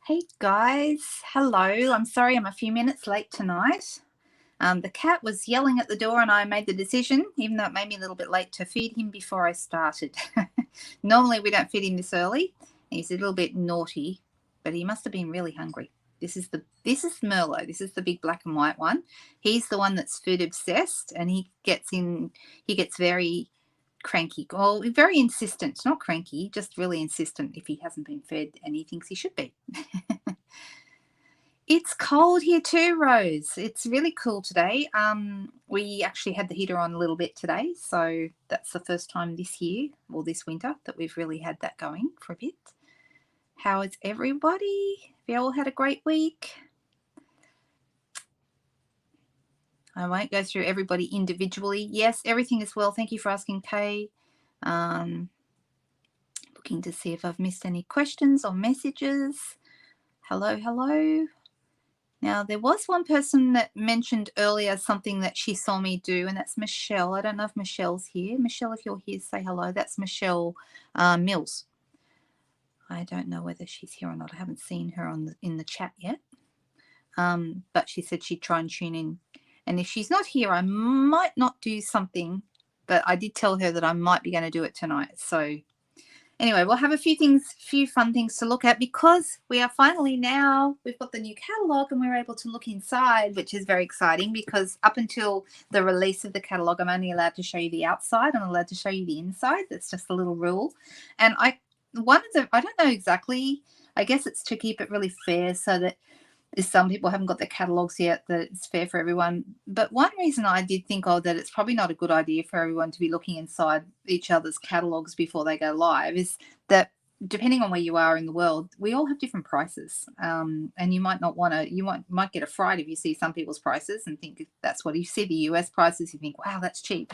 Hey guys, hello. I'm sorry I'm a few minutes late tonight. The cat was yelling at the door and I made the decision, even though it made me a little bit late, to feed him before I started. Normally we don't feed him this early. He's a little bit naughty, but he must have been really hungry. This is Merlot. This is the big black and white one. He's the one that's food obsessed, and he gets very cranky. Well, very insistent. Not cranky, just really insistent if he hasn't been fed, and he thinks he should be. It's cold here too, Rose. It's really cool today. We actually had the heater on a little bit today, so that's the first time this year or this winter that we've really had that going for a bit. How is everybody? Have you all had a great week? I won't go through everybody individually. Yes, everything is well. Thank you for asking, Kay. Looking to see if I've missed any questions or messages. Hello, hello. Now, there was one person that mentioned earlier something that she saw me do, and that's Michelle. I don't know if Michelle's here. Michelle, if you're here, say hello. That's Michelle Mills. I don't know whether she's here or not. I haven't seen her in the chat yet. But she said she'd try and tune in. And if she's not here, I might not do something, but I did tell her that I might be going to do it tonight. So anyway, we'll have a few fun things to look at, because we are finally now, we've got the new catalogue and we're able to look inside, which is very exciting, because up until the release of the catalogue, I'm only allowed to show you the outside. I'm allowed to show you the inside. That's just a little rule. And I don't know exactly, I guess it's to keep it really fair, so that if some people haven't got their catalogues yet, that it's fair for everyone. But one reason I did think that it's probably not a good idea for everyone to be looking inside each other's catalogues before they go live is that, depending on where you are in the world, we all have different prices. And you might not want to, might get a fright if you see some people's prices and think that's what you see the US prices, you think, wow, that's cheap.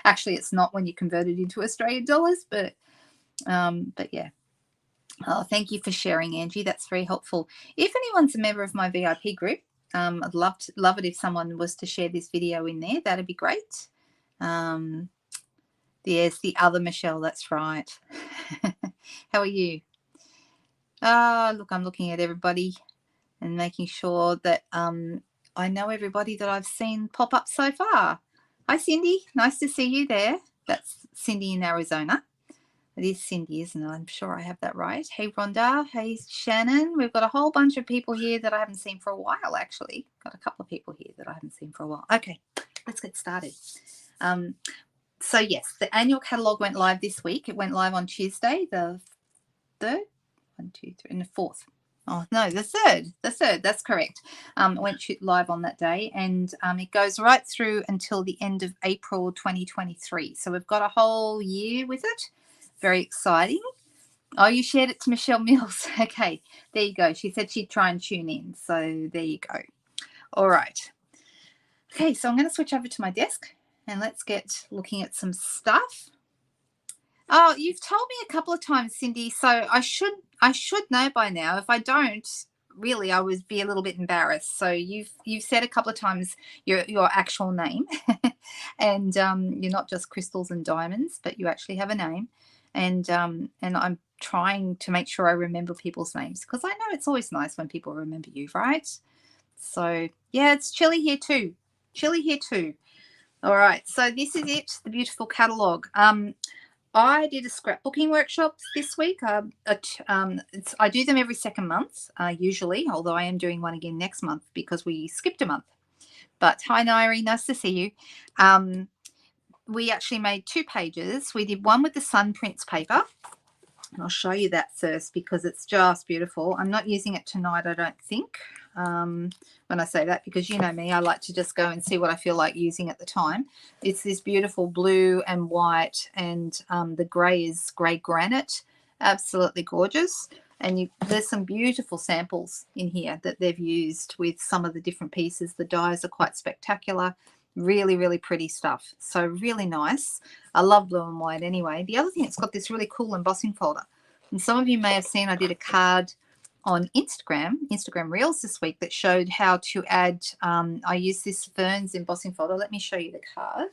Actually, it's not when you convert it into Australian dollars, but yeah. Oh, thank you for sharing, Angie. That's very helpful. If anyone's a member of my VIP group, I'd love it if someone was to share this video in there. That'd be great. There's the other Michelle. That's right. How are you? Look, I'm looking at everybody and making sure that I know everybody that I've seen pop up so far. Hi, Cindy. Nice to see you there. That's Cindy in Arizona. It is Cindy, isn't it? I'm sure I have that right. Hey, Rhonda. Hey, Shannon. We've got a whole bunch of people here that I haven't seen for a while, actually. Got a couple of people here that I haven't seen for a while. Okay, let's get started. So, yes, the annual catalogue went live this week. It went live on Tuesday, the 3rd? 1, 2, 3, and the 4th. Oh, no, the 3rd. The 3rd, that's correct. It went live on that day, and it goes right through until the end of April 2023. So we've got a whole year with it. Very exciting. Oh, you shared it to Michelle Mills. Okay, there you go. She said she'd try and tune in. So there you go. All right. Okay, so I'm going to switch over to my desk and let's get looking at some stuff. Oh, you've told me a couple of times, Cindy, so I should know by now. If I don't, really, I would be a little bit embarrassed. So you've said a couple of times your actual name, and you're not just crystals and diamonds, but you actually have a name. And I'm trying to make sure I remember people's names, because I know it's always nice when people remember you, right? So yeah, it's chilly here too. All right, so this is it, the beautiful catalogue. I did a scrapbooking workshop this week. I do them every second month, usually, although I am doing one again next month because we skipped a month. But hi, Nairi, nice to see you. We actually made 2 pages. We did one with the sun prints paper. And I'll show you that first because it's just beautiful. I'm not using it tonight, I don't think, when I say that, because you know me, I like to just go and see what I feel like using at the time. It's this beautiful blue and white, and the grey is grey granite. Absolutely gorgeous. And there's some beautiful samples in here that they've used with some of the different pieces. The dies are quite spectacular. Really, really pretty stuff. So really nice. I love blue and white anyway. The other thing, it's got this really cool embossing folder. And some of you may have seen I did a card on Instagram Reels this week that showed how to add, I use this Ferns embossing folder. Let me show you the card.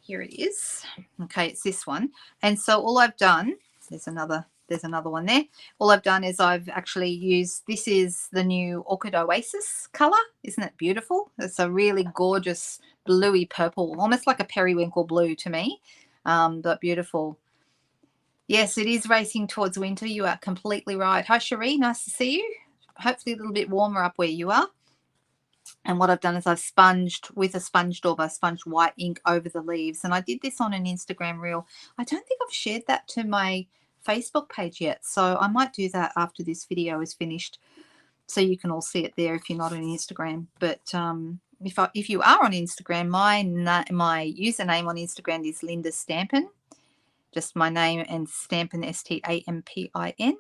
Here it is. Okay, it's this one. And so all I've done, there's another there's another one there. All I've done is I've actually used, this is the new Orchid Oasis color. Isn't it beautiful? It's a really gorgeous bluey purple, almost like a periwinkle blue to me, but beautiful. Yes, it is racing towards winter. You are completely right. Hi, Cherie. Nice to see you. Hopefully a little bit warmer up where you are. And what I've done is I've sponged with a sponge dauber, sponged white ink over the leaves. And I did this on an Instagram reel. I don't think I've shared that to my Facebook page yet. So I might do that after this video is finished, so you can all see it there if you're not on Instagram. But if you are on Instagram, my username on Instagram is Linda Stampin'. Just my name and Stampin', Stampin.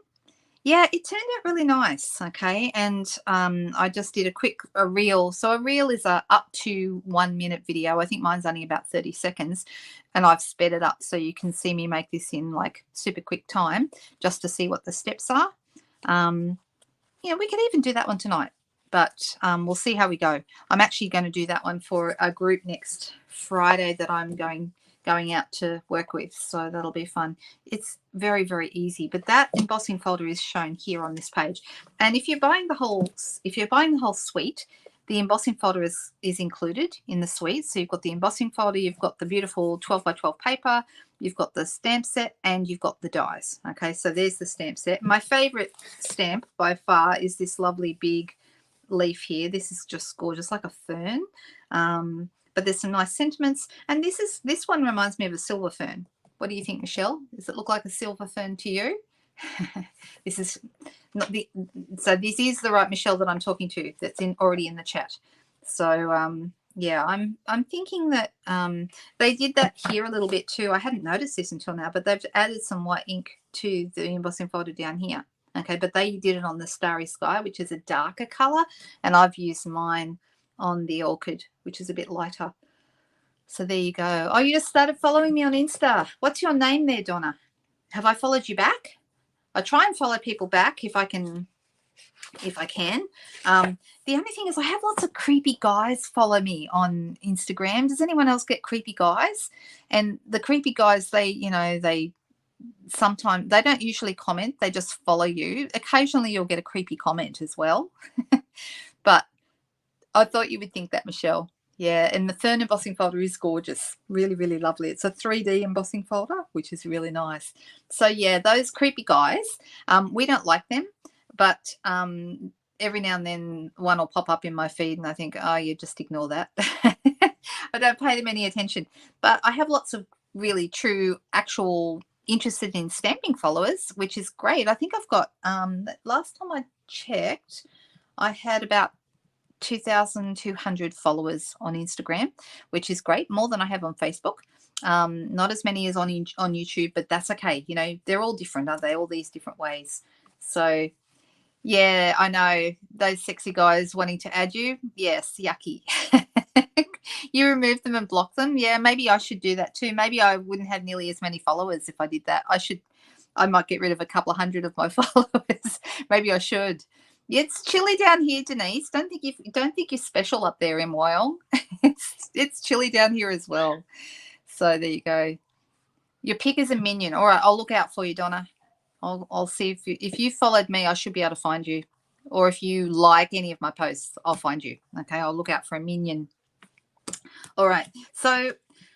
Yeah, it turned out really nice. Okay, and I just did a reel. So a reel is a up to 1 minute video. I think mine's only about 30 seconds, and I've sped it up so you can see me make this in like super quick time, just to see what the steps are. Yeah, we could even do that one tonight, but we'll see how we go. I'm actually going to do that one for a group next Friday that I'm going out to work with, so that'll be fun. It's very, very easy, but that embossing folder is shown here on this page. And if you're buying the whole suite, the embossing folder is included in the suite. So you've got the embossing folder, you've got the beautiful 12 by 12 paper, you've got the stamp set, and you've got the dies. Okay, so there's the stamp set. My favorite stamp by far is this lovely big leaf here. This is just gorgeous, like a fern. But there's some nice sentiments, and this one reminds me of a silver fern. What do you think, Michelle? Does it look like a silver fern to you? This is not the, so this is the right Michelle that I'm talking to, that's already in the chat. So yeah, I'm thinking that they did that here a little bit too. I hadn't noticed this until now, but they've added some white ink to the embossing folder down here. Okay, but they did it on the Starry Sky, which is a darker color, and I've used mine on the Orchid, which is a bit lighter. So there you go. Oh, you just started following me on Insta. What's your name there, Donna? Have I followed you back? I try and follow people back if I can. The only thing is I have lots of creepy guys follow me on Instagram. Does anyone else get creepy guys? And the creepy guys, they sometimes, they don't usually comment. They just follow you. Occasionally you'll get a creepy comment as well. But I thought you would think that, Michelle. Yeah, and the fern embossing folder is gorgeous. Really, really lovely. It's a 3D embossing folder, which is really nice. So, yeah, those creepy guys, we don't like them, but every now and then one will pop up in my feed and I think, oh, you just ignore that. I don't pay them any attention. But I have lots of really true, actual, interested in stamping followers, which is great. I think I've got, last time I checked, I had about 2,200 followers on Instagram, which is great, more than I have on Facebook. Not as many as on YouTube, but that's okay. You know, they're all different, aren't they? All these different ways. So yeah, I know those sexy guys wanting to add you. Yes, yucky. You remove them and block them. Yeah, maybe I should do that too. Maybe I wouldn't have nearly as many followers if I did that. I might get rid of a couple of hundred of my followers. Maybe I should. It's chilly down here, Denise. Don't think you're special up there in Wyong. It's chilly down here as well. So there you go. Your pick is a minion. All right, I'll look out for you, Donna. I'll see if you followed me, I should be able to find you. Or if you like any of my posts, I'll find you. Okay, I'll look out for a minion. All right. So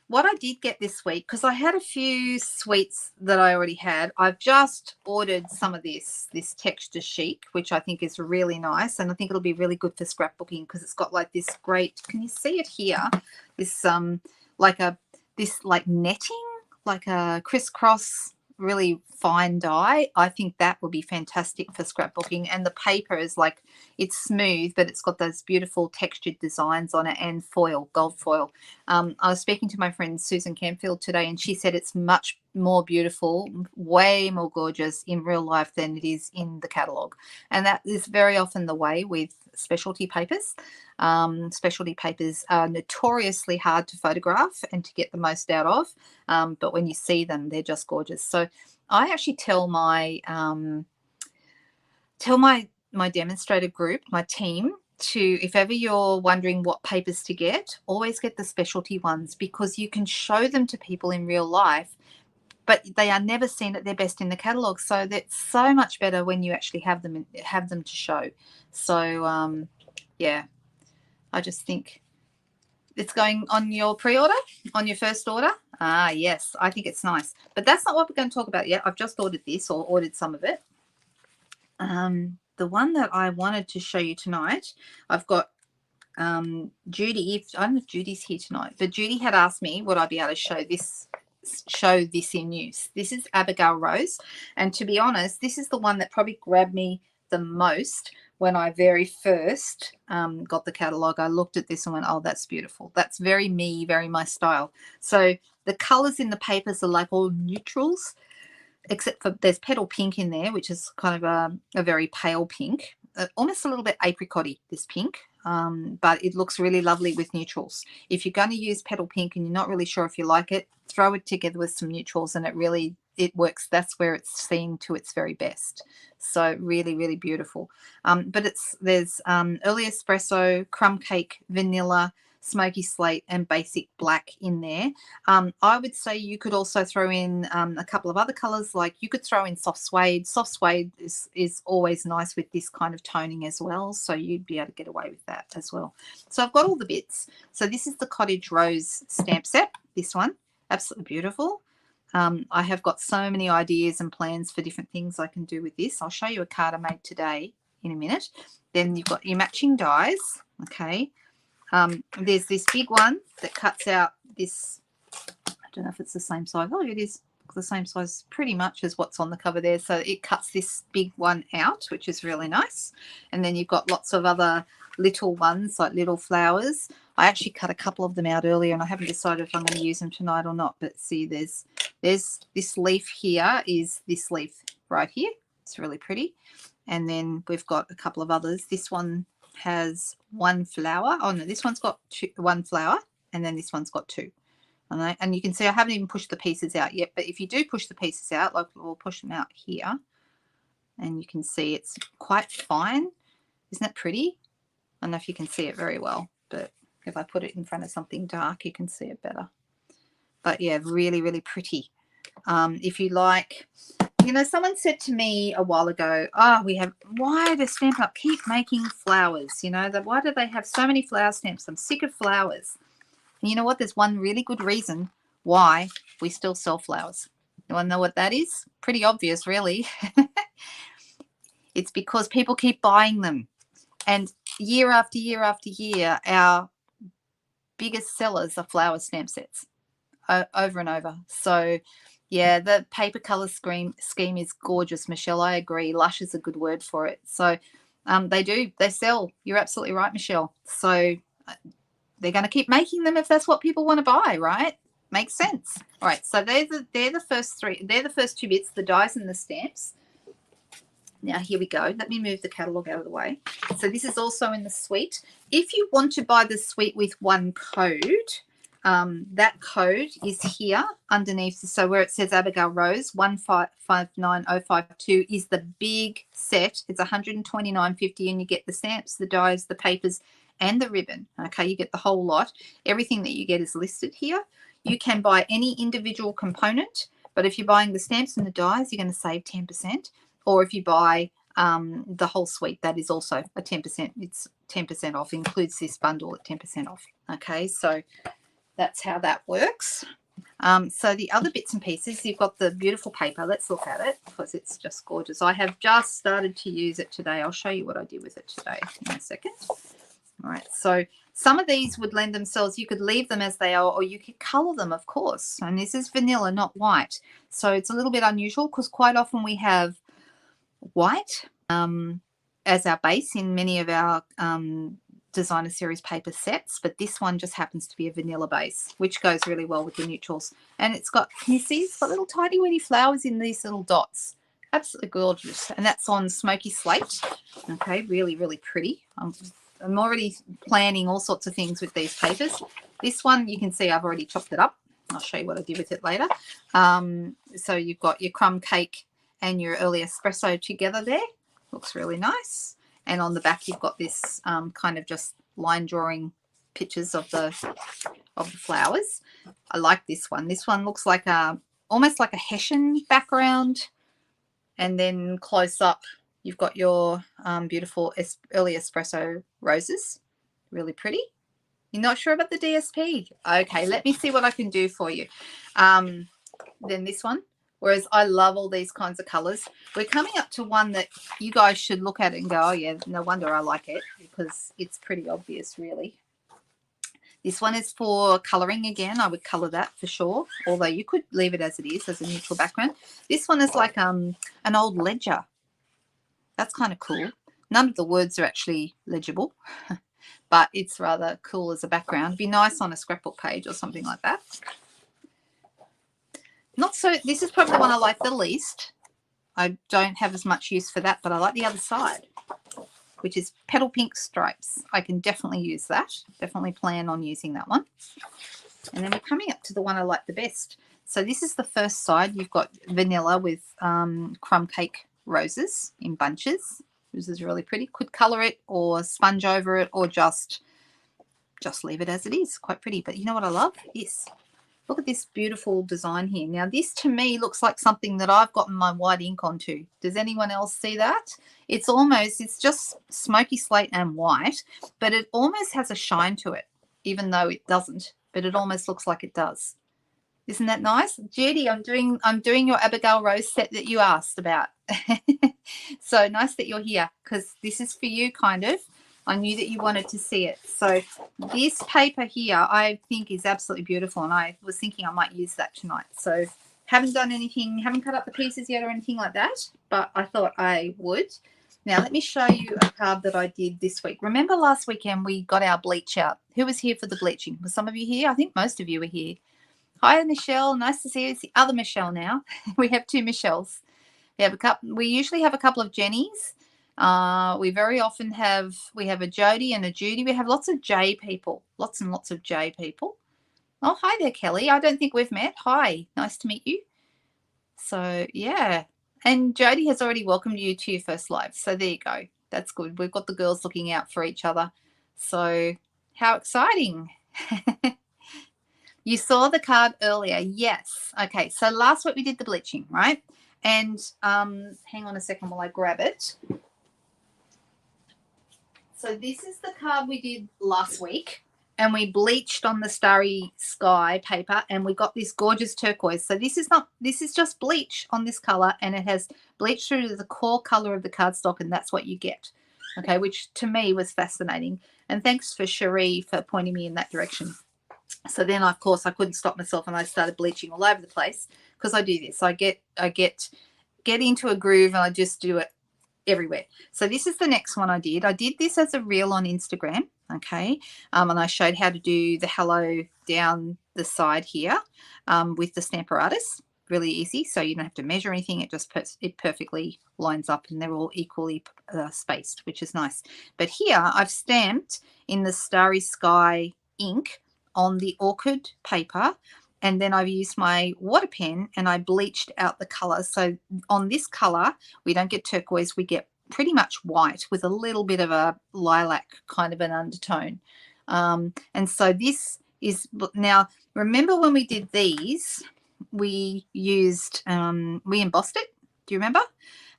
what I did get this week, because I had a few suites that I already had, I've just ordered some of this texture chic, which I think is really nice, and I think it'll be really good for scrapbooking because it's got like this great, can you see it here? This like netting, like a crisscross, really fine dye. I think that would be fantastic for scrapbooking, and the paper is like, it's smooth, but it's got those beautiful textured designs on it, and foil, gold foil. I was speaking to my friend Susan Canfield today, and she said it's much more beautiful, way more gorgeous in real life than it is in the catalogue, and that is very often the way with specialty papers. Specialty papers are notoriously hard to photograph and to get the most out of, but when you see them, they're just gorgeous. So I actually tell my demonstrator group, my team, to, if ever you're wondering what papers to get, always get the specialty ones, because you can show them to people in real life but they are never seen at their best in the catalogue. So that's so much better when you actually have them to show. So yeah, I just think it's going on your pre-order, on your first order. Ah, yes, I think it's nice. But that's not what we're going to talk about yet. I've just ordered this, or ordered some of it. The one that I wanted to show you tonight, I've got Judy. I don't know if Judy's here tonight, but Judy had asked me would I be able to show this in use. This is Abigail Rose, and to be honest, this is the one that probably grabbed me the most when I very first got the catalogue. I looked at this and went, oh, that's beautiful. That's very me, very my style. So the colors in the papers are like all neutrals, except for there's petal pink in there, which is kind of a very pale pink, almost a little bit apricot-y, this pink, but it looks really lovely with neutrals. If you're going to use petal pink and you're not really sure if you like it, throw it together with some neutrals and it works. That's where it's seen to its very best. So really, really beautiful. But there's early espresso, crumb cake, vanilla, smoky slate, and basic black in there. I would say you could also throw in a couple of other colors, like you could throw in soft suede. Soft suede is always nice with this kind of toning as well, so you'd be able to get away with that as well. So I've got all the bits. So this is the Cottage Rose stamp set, this one, absolutely beautiful. I have got so many ideas and plans for different things I can do with this. I'll show you a card I made today in a minute. Then you've got your matching dies, okay. There's this big one that cuts out this, I don't know if it's the same size. Oh, it is the same size pretty much as what's on the cover there. So it cuts this big one out, which is really nice. And then you've got lots of other little ones, like little flowers. I actually cut a couple of them out earlier, and I haven't decided if I'm going to use them tonight or not. But see, there's this leaf here, is this leaf right here. It's really pretty. And then we've got a couple of others. This one has one flower. Oh no, this one's got one flower, and then this one's got two. And you can see I haven't even pushed the pieces out yet, but if you do push the pieces out, like we'll push them out here, and you can see it's quite fine. Isn't that pretty? I don't know if you can see it very well, but if I put it in front of something dark, you can see it better. But yeah, really, really pretty. If you like, you know, someone said to me a while ago, oh, why does Stampin'Up keep making flowers? You know, why do they have so many flower stamps? I'm sick of flowers. And you know what? There's one really good reason why we still sell flowers. You want to know what that is? Pretty obvious, really. It's because people keep buying them. And year after year after year, our biggest sellers are flower stamp sets over and over. So yeah, the paper color scheme is gorgeous, Michelle. I agree. Lush is a good word for it. So they sell. You're absolutely right, Michelle. So they're going to keep making them if that's what people want to buy, right? Makes sense. All right, so they're the first three. They're the first two bits, the dies and the stamps. Now here we go. Let me move the catalogue out of the way. So this is also in the suite. If you want to buy the suite with one code, that code is here underneath. So where it says Abigail Rose 1559052 is the big set. It's $129.50, and you get the stamps, the dies, the papers, and the ribbon. Okay, you get the whole lot. Everything that you get is listed here. You can buy any individual component, but if you're buying the stamps and the dies, you're going to save 10%. Or if you buy the whole suite, that is also a 10%. It's 10% off. Includes this bundle at 10% off. Okay, so that's how that works. So the other bits and pieces, you've got the beautiful paper. Let's look at it because it's just gorgeous. I have just started to use it today. I'll show you what I did with it today in a second. All right, so some of these would lend themselves, you could leave them as they are, or you could color them, of course. And this is vanilla, not white. So it's a little bit unusual because quite often we have white as our base in many of our designer series paper sets, but this one just happens to be a vanilla base, which goes really well with the neutrals. And it's got, can you see, it's got little tiny weeny flowers in these little dots. Absolutely gorgeous. And that's on smoky slate. Okay, really, really pretty. I'm already planning all sorts of things with these papers. This one, you can see I've already chopped it up. I'll show you what I did with it later. So you've got your crumb cake and your early espresso together there. Looks really nice. And on the back, you've got this kind of just line drawing pictures of the flowers. I like this one. This one looks like almost like a Hessian background. And then close up, you've got your beautiful early espresso roses. Really pretty. You're not sure about the DSP? Okay, let me see what I can do for you. Then this one. Whereas I love all these kinds of colors. We're coming up to one that you guys should look at it and go, oh, yeah, no wonder I like it, because it's pretty obvious, really. This one is for colouring again. I would colour that for sure, although you could leave it as it is, as a neutral background. This one is like an old ledger. That's kind of cool. None of the words are actually legible, but it's rather cool as a background. It'd be nice on a scrapbook page or something like that. Not so, this is probably the one I like the least. I don't have as much use for that, but I like the other side, which is petal pink stripes. I can definitely use that. Definitely plan on using that one. And then we're coming up to the one I like the best. So this is the first side. You've got vanilla with crumb cake roses in bunches. This is really pretty. Could colour it or sponge over it or just leave it as it is. Quite pretty. But you know what I love? This. Look at this beautiful design here. Now, this to me looks like something that I've gotten my white ink onto. Does anyone else see that? It's just smoky slate and white, but it almost has a shine to it, even though it doesn't, but it almost looks like it does. Isn't that nice? Judy, I'm doing your Abigail Rose set that you asked about. So nice that you're here, because this is for you, kind of. I knew that you wanted to see it. So this paper here I think is absolutely beautiful, and I was thinking I might use that tonight. So haven't done anything, haven't cut up the pieces yet or anything like that, but I thought I would. Now let me show you a card that I did this week. Remember last weekend we got our bleach out. Who was here for the bleaching? Were some of you here? I think most of you were here. Hi, Michelle. Nice to see you. It's the other Michelle now. We have two Michelles. We usually have a couple of Jennies. We very often have a Jody and a Judy. We have lots of J people, lots and lots of J people. Oh, hi there, Kelly. I don't think we've met. Hi, nice to meet you. So yeah, and Jody has already welcomed you to your first live. So there you go. That's good. We've got the girls looking out for each other. So how exciting. You saw the card earlier. Yes. Okay. So last week we did the bleaching, right? And hang on a second while I grab it. So this is the card we did last week, and we bleached on the Starry Sky paper, and we got this gorgeous turquoise. So this is just bleach on this color, and it has bleached through to the core color of the cardstock, and that's what you get. Okay, which to me was fascinating. And thanks for Cherie for pointing me in that direction. So then, of course, I couldn't stop myself, and I started bleaching all over the place, because I do this. I get into a groove, and I just do it everywhere. So this is the next one I did. I did this as a reel on Instagram, okay, and I showed how to do the hello down the side here with the Stampin'Up. Really easy, so you don't have to measure anything. It perfectly lines up, and they're all equally spaced, which is nice. But here I've stamped in the Starry Sky ink on the orchid paper, and then I've used my water pen and I bleached out the color. So on this color, we don't get turquoise, we get pretty much white with a little bit of a lilac kind of an undertone. And so this is, now remember when we did these, we used, we embossed it. Do you remember?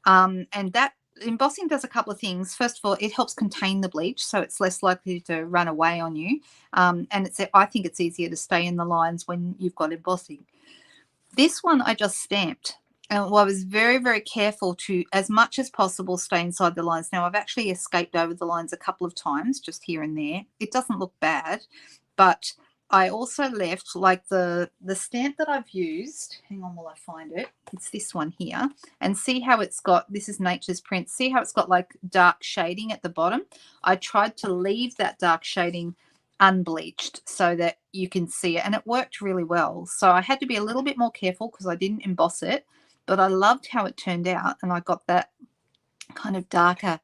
And that embossing does a couple of things. First of all, it helps contain the bleach, so it's less likely to run away on you. And I think it's easier to stay in the lines when you've got embossing. This one I just stamped. And I was very, very careful to, as much as possible, stay inside the lines. Now, I've actually escaped over the lines a couple of times, just here and there. It doesn't look bad, but I also left, like the stamp that I've used, hang on while I find it, it's this one here, and see how it's got, this is Nature's Print, see how it's got like dark shading at the bottom? I tried to leave that dark shading unbleached so that you can see it, and it worked really well. So I had to be a little bit more careful because I didn't emboss it, but I loved how it turned out, and I got that kind of darker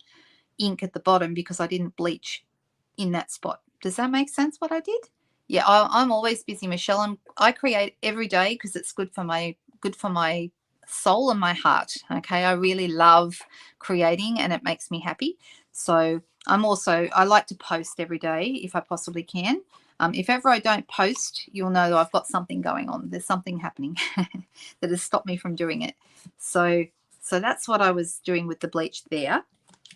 ink at the bottom because I didn't bleach in that spot. Does that make sense what I did? Yeah, I'm always busy, Michelle. I create every day because it's good for my soul and my heart. Okay, I really love creating, and it makes me happy. So I like to post every day if I possibly can. If ever I don't post, you'll know I've got something going on. There's something happening that has stopped me from doing it. So that's what I was doing with the bleach there.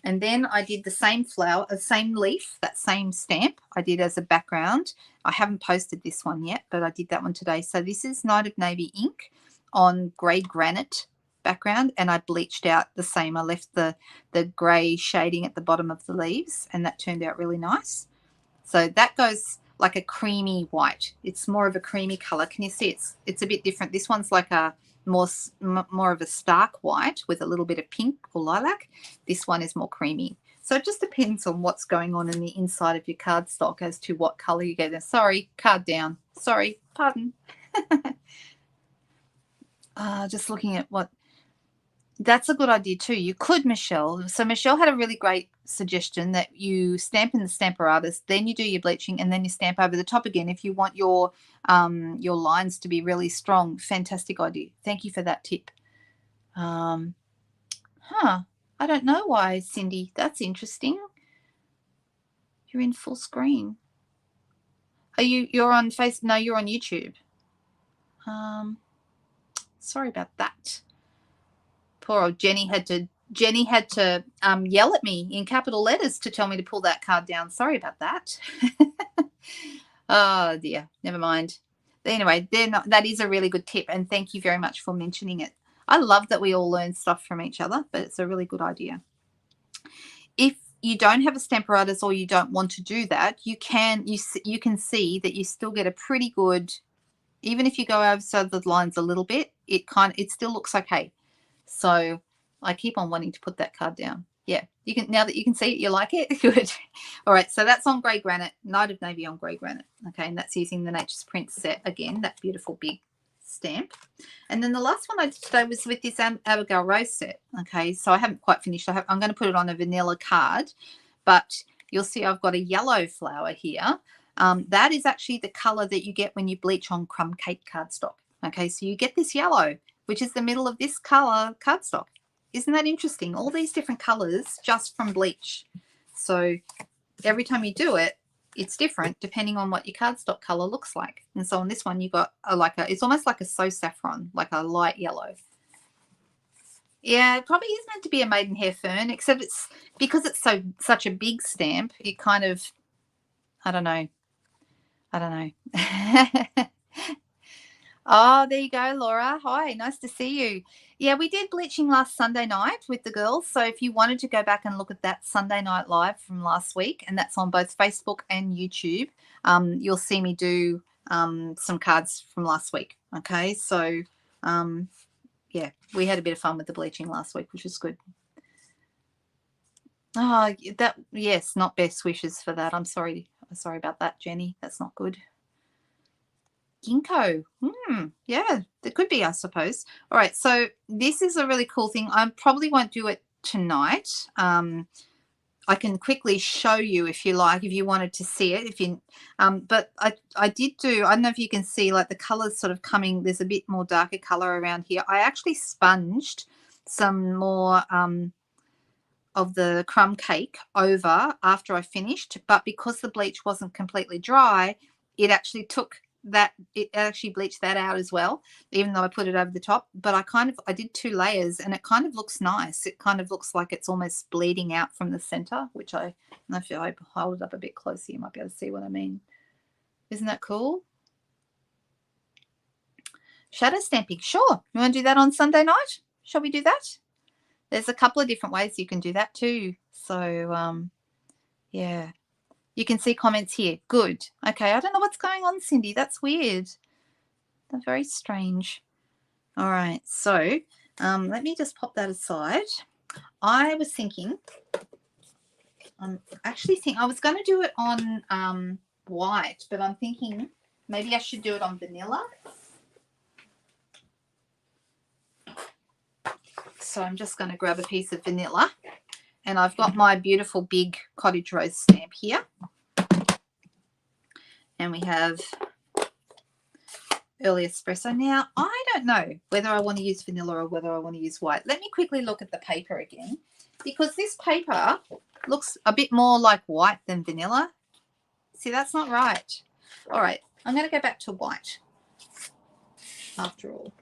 And then I did the same flower, the same leaf, that same stamp I did as a background. I haven't posted this one yet, but I did that one today. So this is Night of Navy ink on grey granite background, and I bleached out the same. I left the grey shading at the bottom of the leaves, and that turned out really nice. So that goes like a creamy white. It's more of a creamy color. Can you see it's a bit different? This one's like a more of a stark white with a little bit of pink or lilac. This one is more creamy. So it just depends on what's going on in the inside of your cardstock as to what color you get. Sorry, card down. Sorry, pardon. Just looking at what. That's a good idea too. You could, Michelle. So Michelle had a really great suggestion that you stamp in the Stampin'Up, then you do your bleaching, and then you stamp over the top again if you want your lines to be really strong. Fantastic idea. Thank you for that tip. I don't know why, Cindy. That's interesting. You're in full screen. You're on Facebook? No, you're on YouTube. Sorry about that. Poor old Jenny had to yell at me in capital letters to tell me to pull that card down. Sorry about that. Oh dear, never mind. Anyway, that is a really good tip, and thank you very much for mentioning it. I love that we all learn stuff from each other, but it's a really good idea. If you don't have a Stampin'Up or you don't want to do that, you can see that you still get a pretty good, even if you go over the lines a little bit, it still looks okay. So I keep on wanting to put that card down. Yeah, you can, now that you can see it, you like it. Good. All right, so that's on grey granite, Night of Navy on grey granite. Okay, and that's using the Nature's Prints set again, that beautiful big stamp. And then the last one I did today was with this Abigail Rose set. Okay, so I haven't quite finished. I'm going to put it on a vanilla card, but you'll see I've got a yellow flower here. That is actually the color that you get when you bleach on crumb cake cardstock. Okay, so you get this yellow, which is the middle of this color cardstock. Isn't that interesting? All these different colors just from bleach. So every time you do it, it's different depending on what your cardstock color looks like. And so on this one, you got it's almost like a so saffron, like a light yellow. Yeah, it probably is meant to be a maidenhair fern, except it's because it's such a big stamp. It kind of, I don't know. Oh, there you go, Laura. Hi, nice to see you. Yeah, we did bleaching last Sunday night with the girls. So if you wanted to go back and look at that Sunday night live from last week, and that's on both Facebook and YouTube, you'll see me do some cards from last week. Okay, so yeah, we had a bit of fun with the bleaching last week, which was good. Oh, yes, not best wishes for that. I'm sorry about that, Jenny. That's not good. Ginkgo. Yeah, there could be, I suppose. All right, so this is a really cool thing. I probably won't do it tonight. I can quickly show you if you like, if you wanted to see it. But I did do, I don't know if you can see, like the colors sort of coming, there's a bit more darker color around here. I actually sponged some more of the crumb cake over after I finished, but because the bleach wasn't completely dry, it actually took that, it actually bleached that out as well, even though I put it over the top. But I did 2 layers, and it kind of looks nice. It kind of looks like it's almost bleeding out from the center, which I don't know if I hold it up a bit closer, you might be able to see what I mean. Isn't that cool? Shadow stamping, sure. You want to do that on Sunday night? Shall we do that? There's a couple of different ways you can do that too. So yeah. You can see comments here. Good. Okay, I don't know what's going on, Cindy. That's weird. That's very strange. All right, so let me just pop that aside. I was thinking, I was going to do it on white, but I'm thinking maybe I should do it on vanilla. So I'm just going to grab a piece of vanilla. And I've got my beautiful big cottage rose stamp here. And we have early espresso. Now, I don't know whether I want to use vanilla or whether I want to use white. Let me quickly look at the paper again, because this paper looks a bit more like white than vanilla. See, that's not right. All right, I'm going to go back to white after all.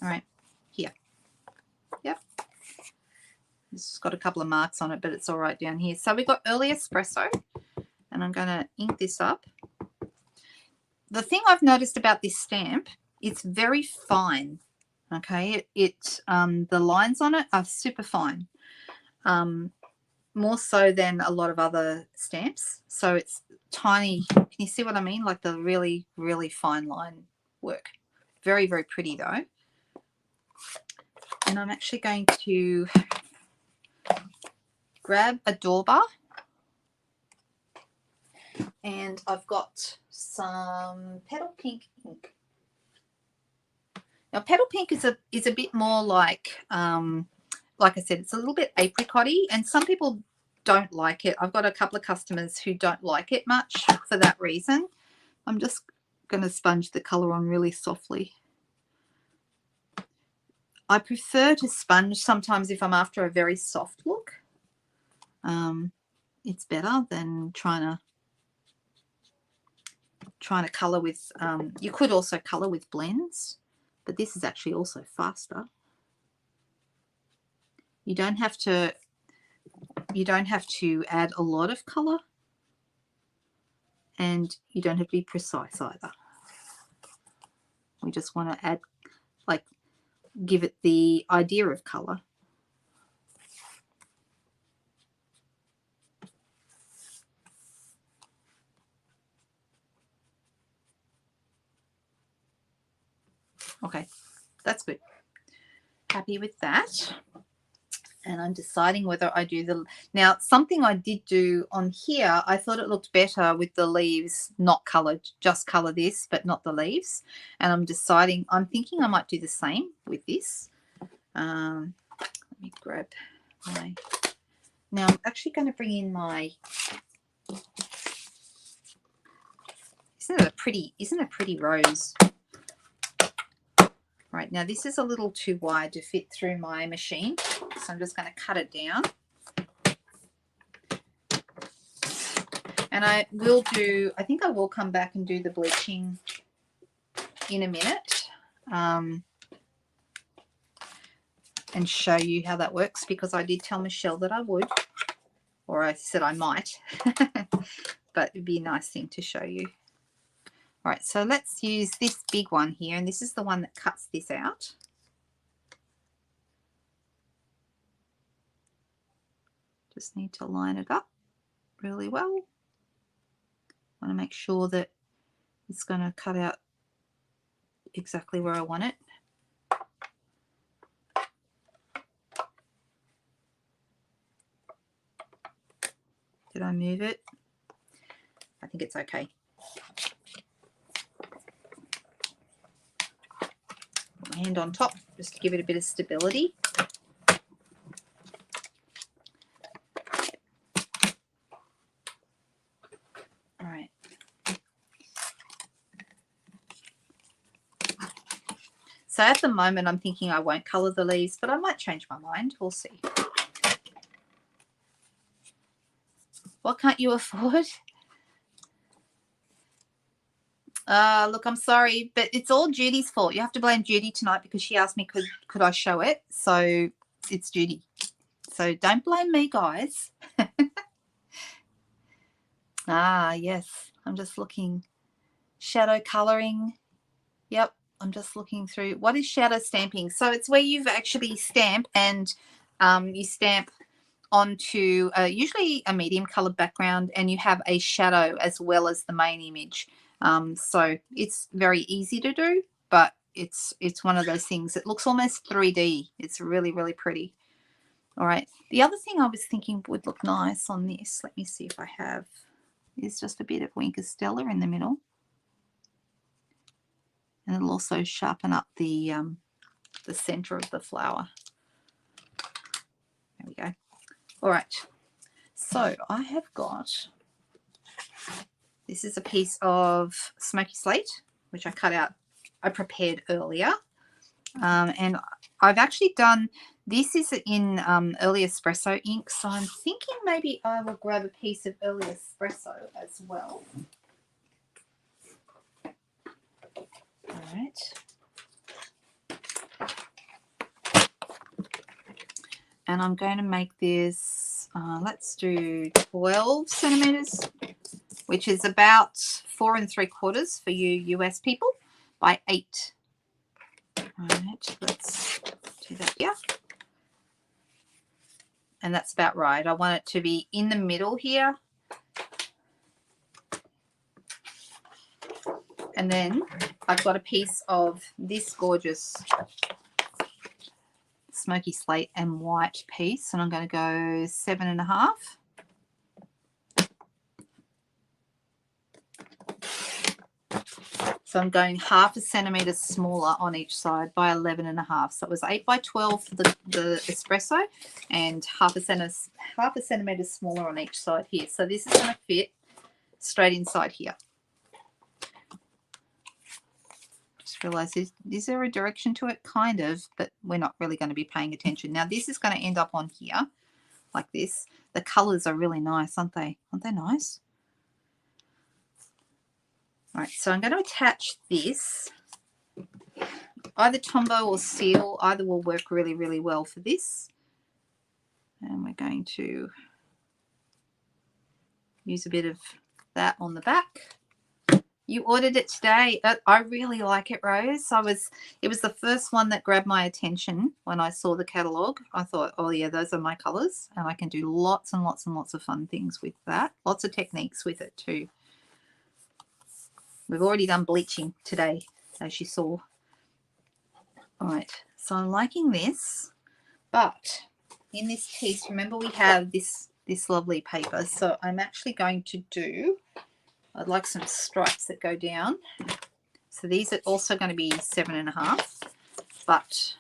All right, here. Yep. It's got a couple of marks on it, but it's all right down here. So we've got Early Espresso, and I'm going to ink this up. The thing I've noticed about this stamp, it's very fine. Okay, the lines on it are super fine. More so than a lot of other stamps. So it's tiny. Can you see what I mean? Like the really, really fine line work. Very, very pretty though. And I'm actually going to grab a door bar, and I've got some Petal Pink ink. Now Petal Pink is a bit more like I said, it's a little bit apricot-y, and some people don't like it. I've got a couple of customers who don't like it much for that reason. I'm just going to sponge the colour on really softly. I prefer to sponge sometimes if I'm after a very soft look. It's better than trying to colour with, you could also colour with blends, but this is actually also faster. You don't have to add a lot of colour, and you don't have to be precise either. We just want to add, like, give it the idea of colour. Okay, that's good. Happy with that. And I'm deciding whether I do the... Now, something I did do on here, I thought it looked better with the leaves not coloured. Just colour this, but not the leaves. And I'm deciding, I'm thinking I might do the same with this. Let me grab my... Now, I'm actually going to bring in my... Isn't it a pretty rose? Right, now this is a little too wide to fit through my machine, so I'm just going to cut it down. And I think I will come back and do the bleaching in a minute and show you how that works, because I did tell Michelle that I would, or I said I might, but it'd be a nice thing to show you. All right, so let's use this big one here, and this is the one that cuts this out. Just need to line it up really well. I want to make sure that it's going to cut out exactly where I want it. Did I move it? I think it's okay. Put my hand on top just to give it a bit of stability. All right. So at the moment I'm thinking I won't colour the leaves, but I might change my mind. We'll see. What can't you afford? Look, I'm sorry, but it's all Judy's fault. You have to blame Judy tonight because she asked me could I show it. So it's Judy. So don't blame me, guys. Ah, yes. I'm just looking. Shadow colouring. Yep. I'm just looking through. What is shadow stamping? So it's where you've actually stamped and you stamp onto usually a medium coloured background, and you have a shadow as well as the main image. So it's very easy to do, but it's one of those things. It looks almost 3D. It's really, really pretty. All right. The other thing I was thinking would look nice on this, let me see if I have, is just a bit of Winker Stella in the middle. And it'll also sharpen up the center of the flower. There we go. All right. So I have got, this is a piece of smoky slate, which I cut out, I prepared earlier. And I've actually done This is in Early Espresso ink, so I'm thinking maybe I will grab a piece of Early Espresso as well. All right. And I'm going to make this, let's do 12 centimeters, which is about 4 3/4 for you US people, by 8. All right, let's do that here. And that's about right. I want it to be in the middle here. And then I've got a piece of this gorgeous smoky slate and white piece, and I'm going to go 7.5. So I'm going 1/2 centimeter smaller on each side by 11.5. So it was 8 by 12 for the espresso, and 1/2 centimeter smaller on each side here. So this is going to fit straight inside here. Just realized, is there a direction to it? Kind of, but we're not really going to be paying attention. Now this is going to end up on here like this. The colors are really nice, aren't they? Aren't they nice? All right, so I'm going to attach this. Either Tombow or Seal, either will work really, really well for this. And we're going to use a bit of that on the back. You ordered it today. I really like it, Rose. It was the first one that grabbed my attention when I saw the catalogue. I thought, oh yeah, those are my colours, and I can do lots and lots and lots of fun things with that. Lots of techniques with it too. We've already done bleaching today, as you saw. All right, so I'm liking this, but in this piece, remember we have this lovely paper. So I'm actually going to do, I'd like some stripes that go down. So these are also going to be 7.5, but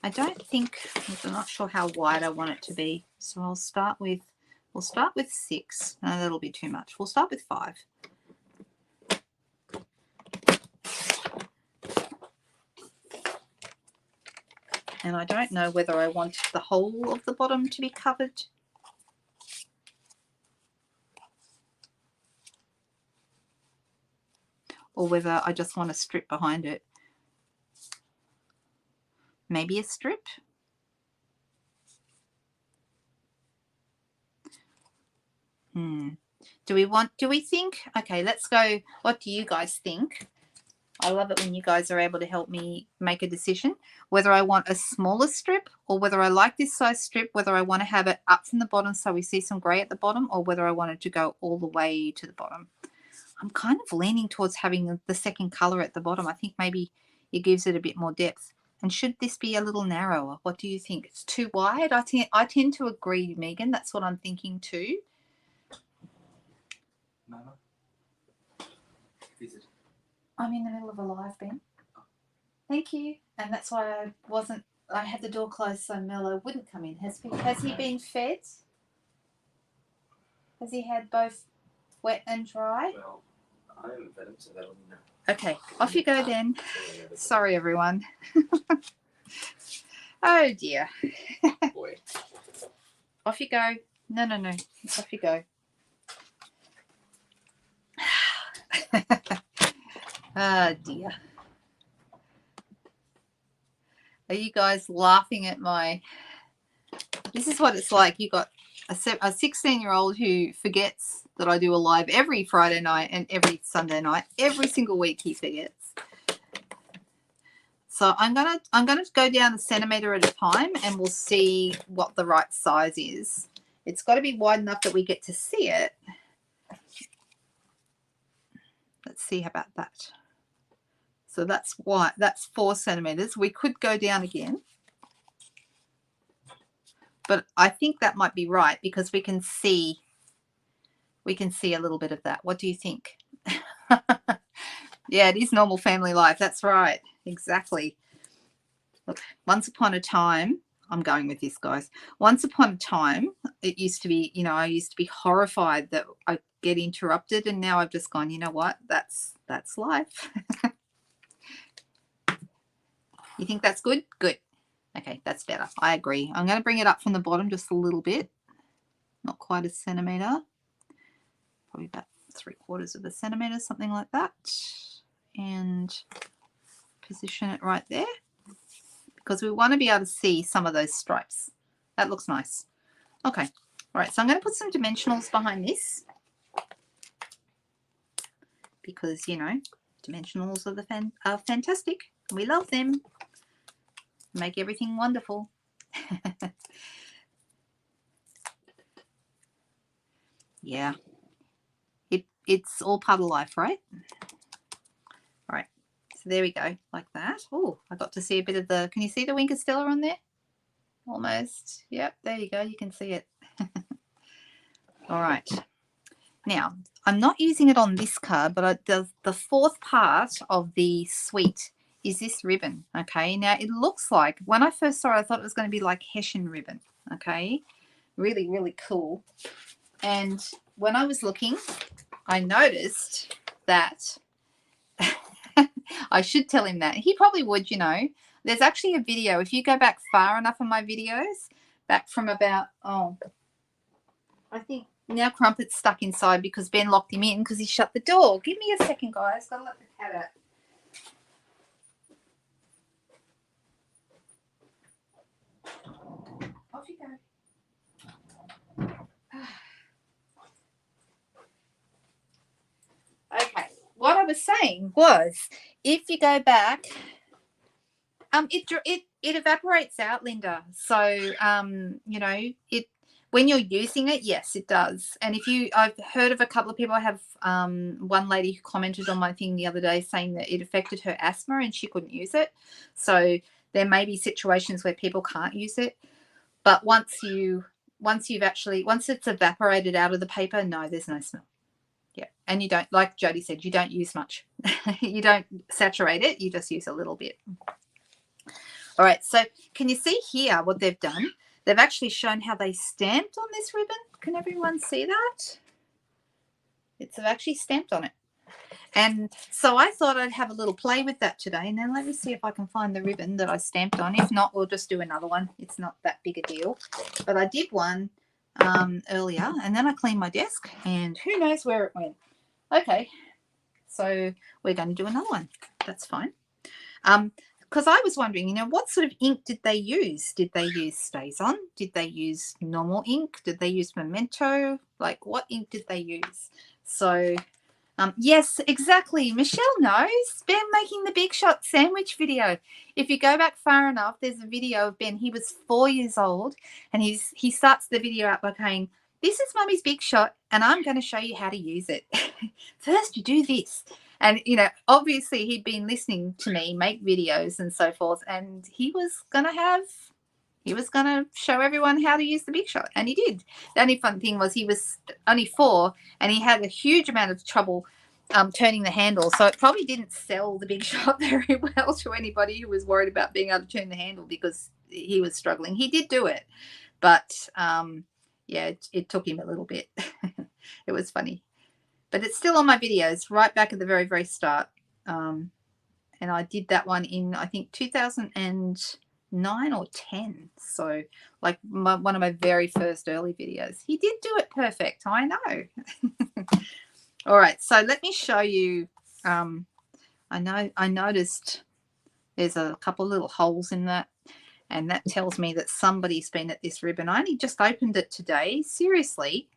I don't think, I'm not sure how wide I want it to be. So we'll start with 6. No, that'll be too much. We'll start with 5. And I don't know whether I want the whole of the bottom to be covered. Or whether I just want a strip behind it. Maybe a strip. Do we think, okay, let's go, what do you guys think? I love it when you guys are able to help me make a decision, whether I want a smaller strip, or whether I like this size strip, whether I want to have it up from the bottom so we see some grey at the bottom, or whether I want it to go all the way to the bottom. I'm kind of leaning towards having the second colour at the bottom. I think maybe it gives it a bit more depth. And should this be a little narrower? What do you think? It's too wide? I tend to agree, Megan. That's what I'm thinking too. Mama, visit. I'm in the middle of a live, Ben. Thank you. And that's why I had the door closed so Mello wouldn't come in. Has he been fed? Has he had both wet and dry? Well, I haven't fed him, so that'll be no. Okay, off you go then. Sorry, everyone. Oh dear. Boy. Off you go. No. Off you go. Oh dear. Are you guys laughing at my... This is what it's like. You got a 16-year-old who forgets that I do a live every Friday night and every Sunday night. Every single week he forgets. So I'm gonna go down a centimetre at a time, and we'll see what the right size is. It's got to be wide enough that we get to see it. Let's see about that. So that's why that's 4 centimetres. We could go down again, but I think that might be right because we can see a little bit of that. What do you think? Yeah, it is normal family life. That's right. Exactly. Look, once upon a time, I'm going with this, guys. Once upon a time, it used to be, I used to be horrified that I get interrupted, and now I've just gone, you know what? That's life. You think that's good? Good. Okay, that's better. I agree. I'm going to bring it up from the bottom just a little bit. Not quite a centimetre. Probably about 3/4 of a centimetre, something like that. And position it right there, because we want to be able to see some of those stripes. That looks nice. Okay. All right, so I'm going to put some dimensionals behind this, because, you know, dimensionals are fantastic. We love them. Make everything wonderful. Yeah. It's all part of life, right? All right. So there we go, like that. Oh, I got to see a bit of the, can you see the Wink of Stella on there? Almost. Yep, there you go. You can see it. All right. Now, I'm not using it on this card, but the fourth part of the suite is this ribbon, okay? Now, it looks like, when I first saw it, I thought it was going to be like Hessian ribbon, okay? Really, really cool. And when I was looking, I noticed that I should tell him that. He probably would, you know. There's actually a video. If you go back far enough in my videos, back from about, oh, I think now Crumpet's stuck inside because Ben locked him in because he shut the door. Give me a second, guys. Gotta let the cat out. Off you go. Okay. What I was saying was, if you go back, it evaporates out, Linda. So you know, it, when you're using it, yes, it does. And if you, I've heard of a couple of people. I have one lady who commented on my thing the other day saying that it affected her asthma and she couldn't use it. So there may be situations where people can't use it, but once it's evaporated out of the paper, no, there's no smell. Yeah. And you don't, like Jody said, you don't use much. You don't saturate it, you just use a little bit. All right, so can you see here what they've done? They've actually shown how they stamped on this ribbon. Can everyone see that? It's actually stamped on it. And so I thought I'd have a little play with that today. And then let me see if I can find the ribbon that I stamped on. If not, we'll just do another one. It's not that big a deal. But I did one earlier, and then I cleaned my desk, and who knows where it went. Okay, so we're going to do another one. That's fine. Because I was wondering, you know, what sort of ink did they use? Did they use StazOn? Did they use normal ink? Did they use Memento? Like, what ink did they use? So, yes, exactly. Michelle knows. Ben making the Big Shot sandwich video. If you go back far enough, there's a video of Ben. He was 4 years old, and he starts the video out by saying, "This is Mummy's Big Shot, and I'm going to show you how to use it. First, you do this." And, you know, obviously he'd been listening to me make videos and so forth, and he was going to show everyone how to use the Big Shot, and he did. The only fun thing was he was only 4, and he had a huge amount of trouble turning the handle, so it probably didn't sell the Big Shot very well to anybody who was worried about being able to turn the handle, because he was struggling. He did do it, but yeah, it took him a little bit. It was funny. But it's still on my videos right back at the very, very start. And I did that one in, I think, 2009 or 10. So, like, one of my very first early videos. He did do it perfect. I know. All right. So let me show you. I noticed there's a couple of little holes in that. And that tells me that somebody's been at this ribbon. I only just opened it today. Seriously.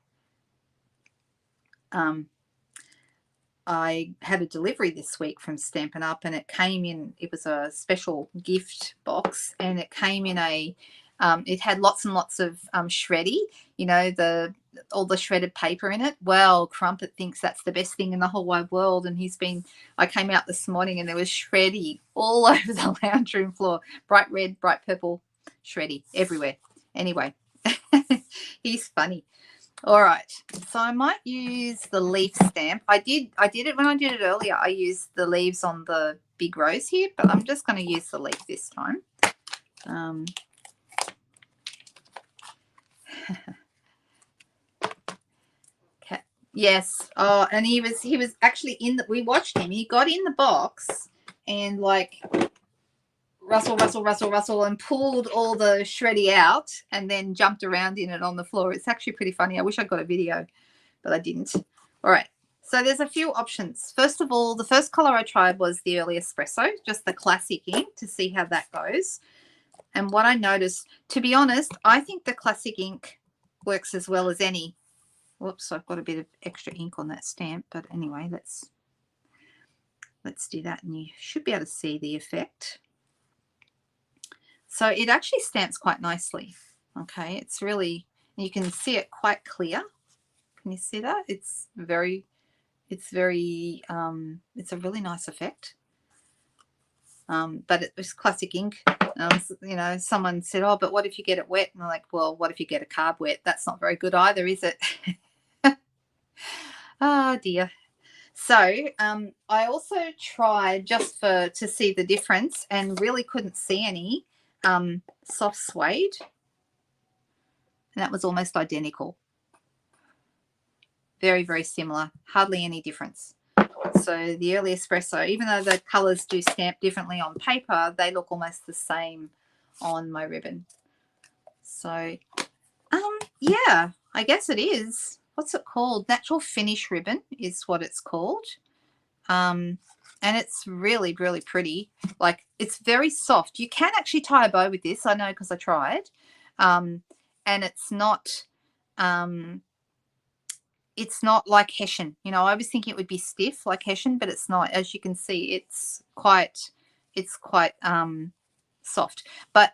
I had a delivery this week from Stampin'Up, and it came in, it was a special gift box, and it came in a, it had lots and lots of shreddy, you know, all the shredded paper in it. Well, Crumpet thinks that's the best thing in the whole wide world, and I came out this morning and there was shreddy all over the lounge room floor, bright red, bright purple, shreddy everywhere. Anyway, he's funny. All right, so I might use the leaf stamp. I did it when I did it earlier. I used the leaves on the big rose here, but I'm just going to use the leaf this time. Yes. Oh, and he was actually we watched him. He got in the box and, like, rustle, and pulled all the shreddy out and then jumped around in it on the floor. It's actually pretty funny. I wish I got a video, but I didn't. All right. So there's a few options. First of all, the first color I tried was the early espresso, just the classic ink, to see how that goes. And what I noticed, to be honest, I think the classic ink works as well as any. Whoops, I've got a bit of extra ink on that stamp, but anyway, let's do that, and you should be able to see the effect. So it actually stamps quite nicely. Okay, it's really, you can see it quite clear. Can you see that? It's a really nice effect. But it was classic ink. You know, someone said, oh, but what if you get it wet? And I'm like, well, what if you get a card wet? That's not very good either, is it? Oh dear. So I also tried just to see the difference, and really couldn't see any soft suede, and that was almost identical. Very, very similar, hardly any difference. So the early espresso, even though the colors do stamp differently on paper, they look almost the same on my ribbon. So yeah, I guess it is. What's it called? Natural Finish ribbon is what it's called. And it's really, really pretty. Like, it's very soft. You can actually tie a bow with this, I know, because I tried. And it's not like Hessian. You know, I was thinking it would be stiff like Hessian, but it's not. As you can see, it's quite soft. But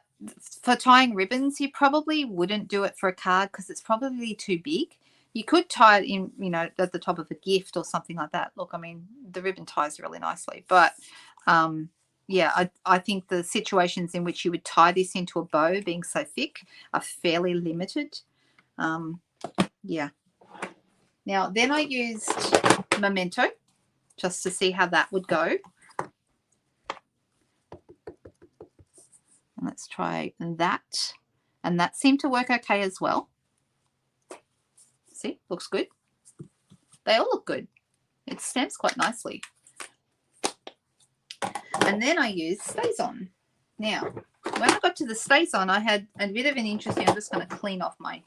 for tying ribbons, you probably wouldn't do it for a card because it's probably too big. You could tie it in, you know, at the top of a gift or something like that. Look, I mean, the ribbon ties really nicely. But, yeah, I think the situations in which you would tie this into a bow being so thick are fairly limited. Yeah. Now, then I used Memento just to see how that would go. And let's try that. And that seemed to work okay as well. See, looks good. They all look good. It stamps quite nicely. And then I used StazOn. Now, when I got to the StazOn, I had a bit of an interesting, I'm just going to clean off my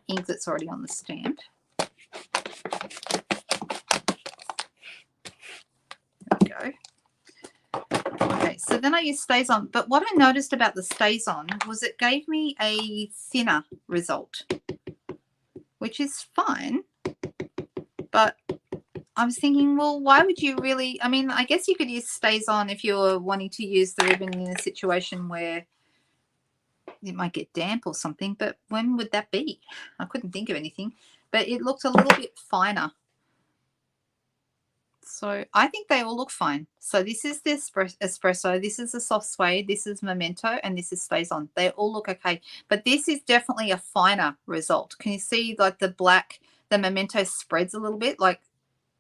ink that's already on the stamp. There we go. Okay, so then I used StazOn. But what I noticed about the StazOn was it gave me a thinner result, which is fine. But I was thinking, well, why would you really? I mean, I guess you could use StazOn if you're wanting to use the ribbon in a situation where it might get damp or something. But when would that be? I couldn't think of anything. But it looked a little bit finer. So I think they all look fine. So this is the espresso. This is the soft suede. This is Memento. And this is StazOn. They all look okay. But this is definitely a finer result. Can you see like the black, the Memento spreads a little bit? Like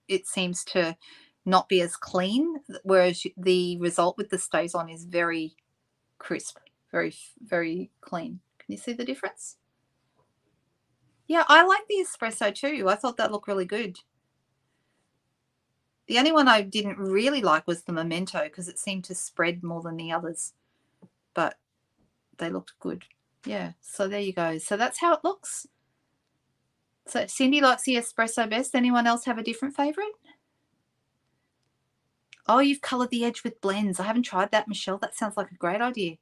it seems to not be as clean. Whereas the result with the StazOn is very crisp. Very, very clean. Can you see the difference? Yeah, I like the espresso too. I thought that looked really good. The only one I didn't really like was the Memento because it seemed to spread more than the others. But they looked good. Yeah, so there you go. So that's how it looks. So Cindy likes the espresso best. Anyone else have a different favourite? Oh, you've coloured the edge with blends. I haven't tried that, Michelle. That sounds like a great idea.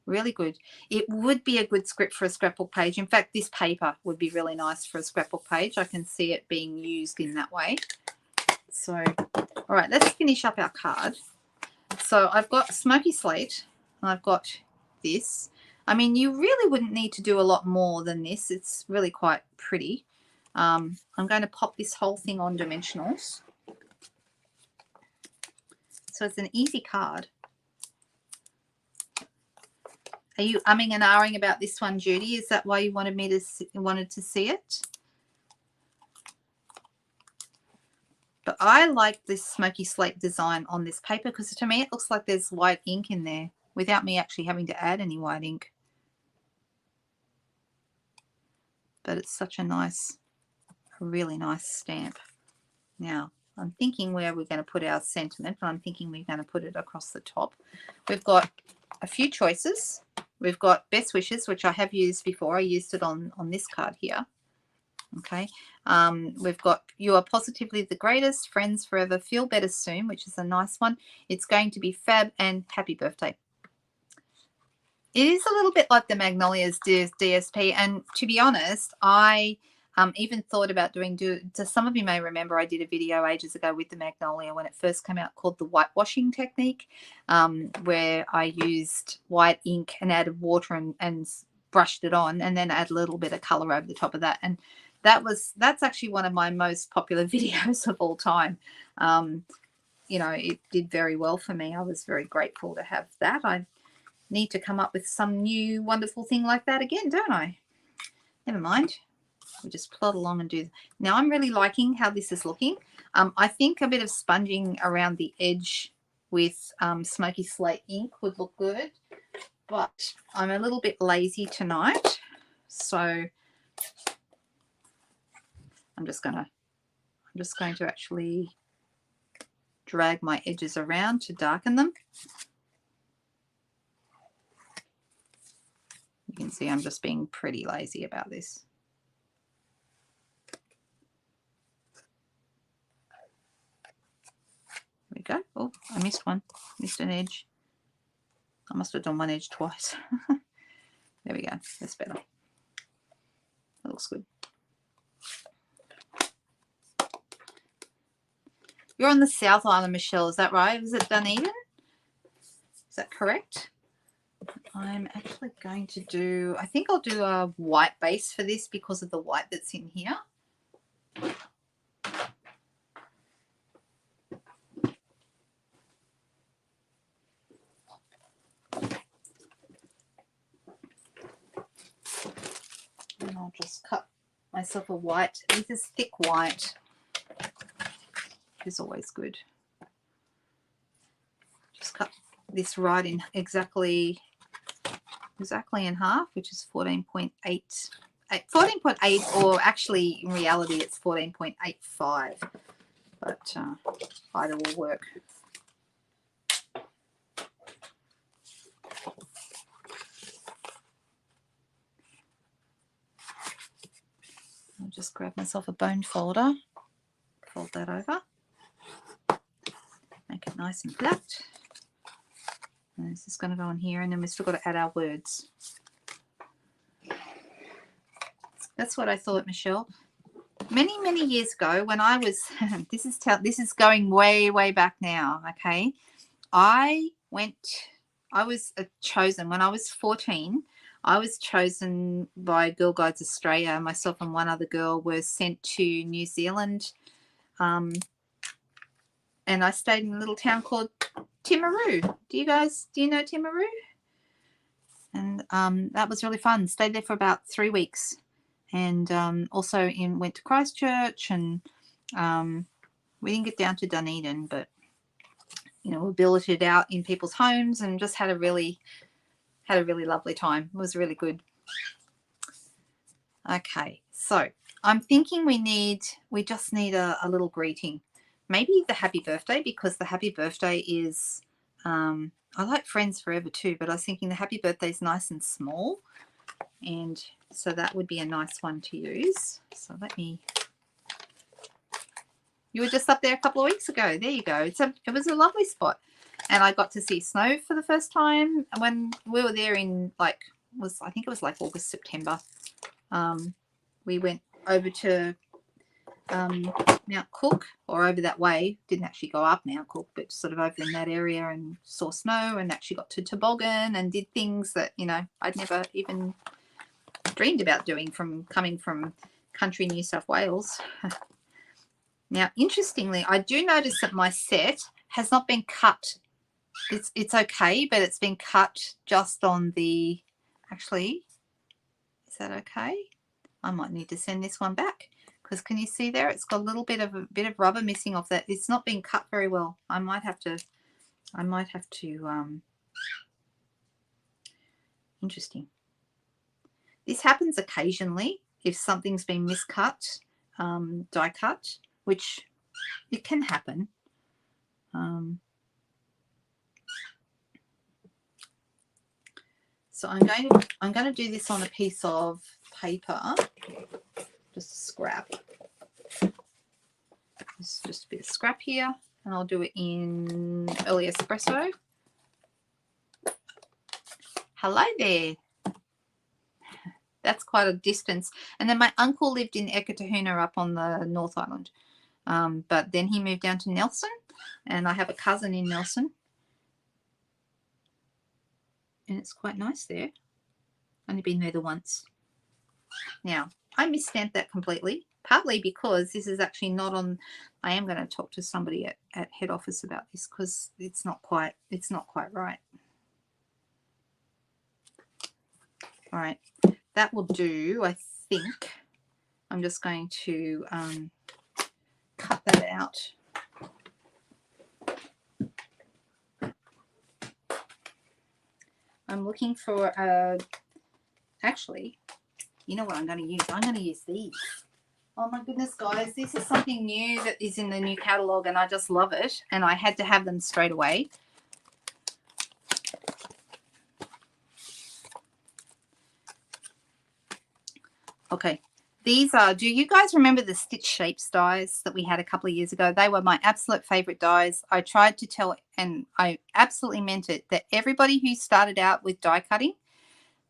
Really good. It would be a good script for a scrapbook page. In fact, this paper would be really nice for a scrapbook page. I can see it being used in that way. So, all right, let's finish up our card. So I've got Smoky Slate and I've got this. I mean, you really wouldn't need to do a lot more than this. It's really quite pretty. I'm going to pop this whole thing on dimensionals. So it's an easy card. Are you umming and ahhing about this one, Judy? Is that why you wanted to see it? But I like this Smoky Slate design on this paper because to me it looks like there's white ink in there without me actually having to add any white ink. But it's such a nice, really nice stamp. Now, I'm thinking where we're going to put our sentiment, but I'm thinking we're going to put it across the top. We've got a few choices. We've got Best Wishes, which I have used before. I used it on this card here. Okay. We've got You Are Positively the Greatest, Friends Forever, Feel Better Soon, which is a nice one. It's Going to Be Fab, and Happy Birthday. It is a little bit like the Magnolias DSP, and to be honest, I even thought about doing, some of you may remember I did a video ages ago with the Magnolia when it first came out called the whitewashing technique, where I used white ink and added water and brushed it on, and then add a little bit of color over the top of that. And that's actually one of my most popular videos of all time. You know, it did very well for me. I was very grateful to have that. I need to come up with some new wonderful thing like that again, don't I? Never mind. We just plod along and do. Now I'm really liking how this is looking. I think a bit of sponging around the edge with smoky slate ink would look good, but I'm a little bit lazy tonight, so I'm just going to actually drag my edges around to darken them. You can see I'm just being pretty lazy about this. There we go. Oh, I missed one. Missed an edge. I must have done one edge twice. There we go. That's better. That looks good. You're on the South Island, Michelle. Is that right? Is it Dunedin? Is that correct? I'm actually going to do, I think I'll do a white base for this because of the white that's in here. And I'll just cut myself a white. This is thick white, which is always good. Just cut this right in exactly in half, which is 14.8, 14.8, or actually in reality it's 14.85, but either will work. I'll just grab myself a bone folder, fold that over, make it nice and flat. And this is going to go in here, and then we've still got to add our words. That's what I thought, Michelle. Many, many years ago when I was, this is going way, way back now, okay? I was chosen when I was 14. I was chosen by Girl Guides Australia. Myself and one other girl were sent to New Zealand, and I stayed in a little town called Timaru. Do you know Timaru? And that was really fun. Stayed there for about 3 weeks, and also went to Christchurch, and we didn't get down to Dunedin, but you know, we billeted out in people's homes and just had a really lovely time. It was really good. Okay, so I'm thinking we just need a little greeting. Maybe the happy birthday, because the happy birthday is, I like Friends Forever too, but I was thinking the happy birthday is nice and small, and so that would be a nice one to use. So you were just up there a couple of weeks ago. There you go. It was a lovely spot, and I got to see snow for the first time when we were there in I think it was like August, September. We went over to Mount Cook, or over that way. Didn't actually go up Mount Cook, but sort of over in that area, and saw snow, and actually got to toboggan and did things that, you know, I'd never even dreamed about doing coming from country New South Wales. Now, interestingly, I do notice that my set has not been cut. It's okay, but it's been cut just on the, actually, is that okay? I might need to send this one back, because can you see there? It's got a little bit of rubber missing off that. It's not been cut very well. I might have to, interesting. This happens occasionally if something's been miscut, die cut, which it can happen. So I'm going to do this on a piece of paper, just a scrap. This is just a bit of scrap here, and I'll do it in early espresso. Hello there. That's quite a distance. And then my uncle lived in Ekatahuna up on the North Island. But then he moved down to Nelson, and I have a cousin in Nelson. And it's quite nice there. Only been there the once. Now, I misstamped that completely, partly because this is actually not on. I am going to talk to somebody at head office about this because it's not quite right. All right, that will do, I think. I'm just going to cut that out. I'm looking for actually, you know what I'm going to use? I'm going to use these. Oh my goodness, guys, this is something new that is in the new catalogue, and I just love it, and I had to have them straight away. Okay, these are, do you guys remember the Stitch Shapes dies that we had a couple of years ago? They were my absolute favorite dies. I tried to tell, and I absolutely meant it, that everybody who started out with die cutting,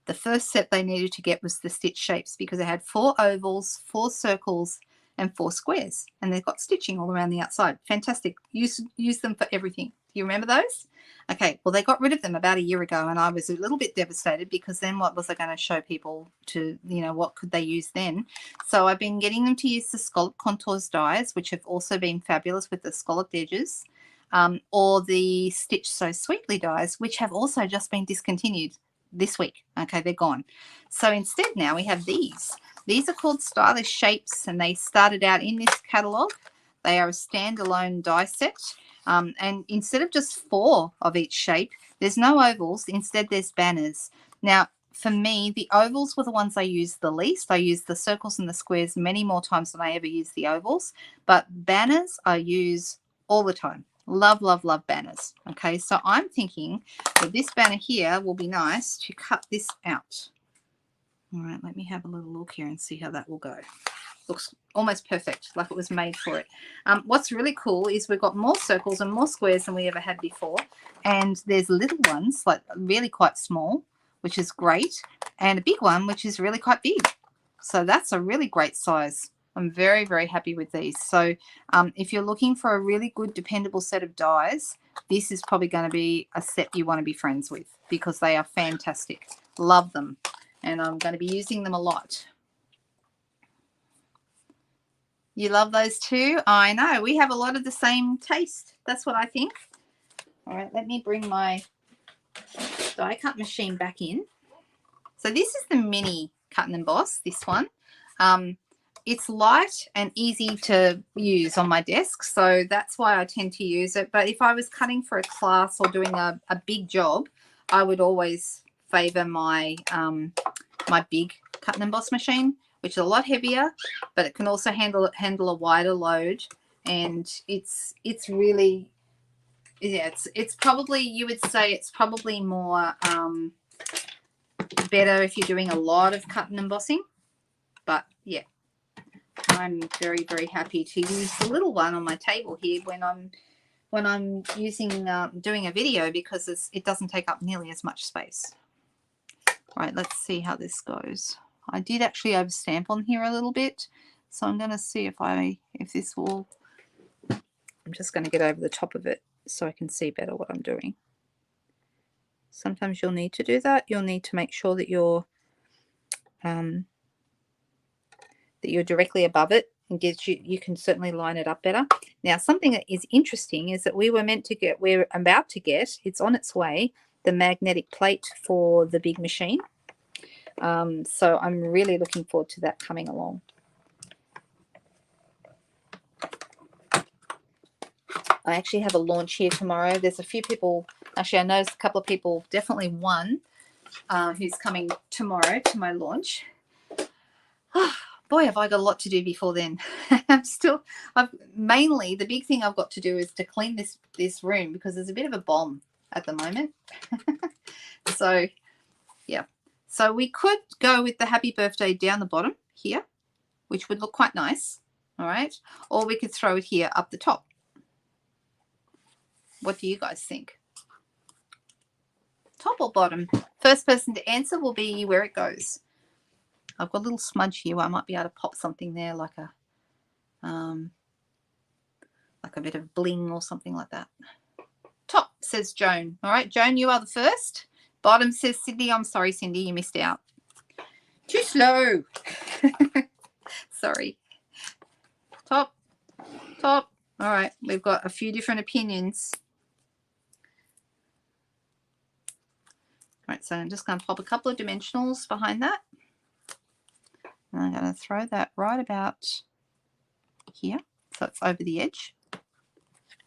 the first set they needed to get was the Stitch Shapes, because they had 4 ovals, 4 circles, and 4 squares, and they've got stitching all around the outside. Fantastic. Use them for everything. Do you remember those? Okay, well, they got rid of them about a year ago, and I was a little bit devastated, because then what was I going to show people to, you know, what could they use then? So I've been getting them to use the Scallop Contours dies, which have also been fabulous with the scalloped edges, or the Stitch So Sweetly dies, which have also just been discontinued this week. Okay, they're gone. So instead now we have these. These are called Stylish Shapes, and they started out in this catalogue. They are a standalone die set. And instead of just 4 of each shape, there's no ovals. Instead, there's banners. Now, for me, the ovals were the ones I used the least. I used the circles and the squares many more times than I ever used the ovals. But banners I use all the time. Love, love, love banners. Okay, so I'm thinking that this banner here will be nice to cut this out. All right, let me have a little look here and see how that will go. Looks almost perfect, like it was made for it. What's really cool is we've got more circles and more squares than we ever had before. And there's little ones, like really quite small, which is great. And a big one, which is really quite big. So that's a really great size. I'm very, very happy with these. So if you're looking for a really good, dependable set of dies, this is probably going to be a set you want to be friends with, because they are fantastic. Love them. And I'm going to be using them a lot. You love those too? I know. We have a lot of the same taste. That's what I think. All right, let me bring my die cut machine back in. So this is the mini cut and emboss, this one. It's light and easy to use on my desk, so that's why I tend to use it. But if I was cutting for a class or doing a big job, I would always favor my my big cut and emboss machine, which is a lot heavier, but it can also handle a wider load. And it's really, yeah, it's probably, you would say it's probably more better if you're doing a lot of cut and embossing. But yeah, I'm very, very happy to use the little one on my table here when I'm using doing a video, because it doesn't take up nearly as much space. All right, let's see how this goes. I did actually overstamp on here a little bit, so I'm going to see if this will. I'm just going to get over the top of it so I can see better what I'm doing. Sometimes you'll need to do that. You'll need to make sure that you're directly above it, and you can certainly line it up better. Now, something that is interesting is that we're about to get, it's on its way, the magnetic plate for the big machine. So I'm really looking forward to that coming along. I actually have a launch here tomorrow. There's a few people, actually I noticed a couple of people, definitely one who's coming tomorrow to my launch. Oh, boy, have I got a lot to do before then. Mainly the big thing I've got to do is to clean this room, because there's a bit of a bomb at the moment. So yeah, So we could go with the happy birthday down the bottom here, which would look quite nice. All right. Or we could throw it here up the top. What do you guys think? Top or bottom? First person to answer will be where it goes. I've got a little smudge here where I might be able to pop something there like a bit of bling or something like that. Top, says Joan. All right, Joan, you are the first. Bottom, says Cindy. I'm sorry, Cindy, you missed out. Too slow. Sorry. Top, top. All right, we've got a few different opinions. All right, so I'm just going to pop a couple of dimensionals behind that. And I'm going to throw that right about here, so it's over the edge.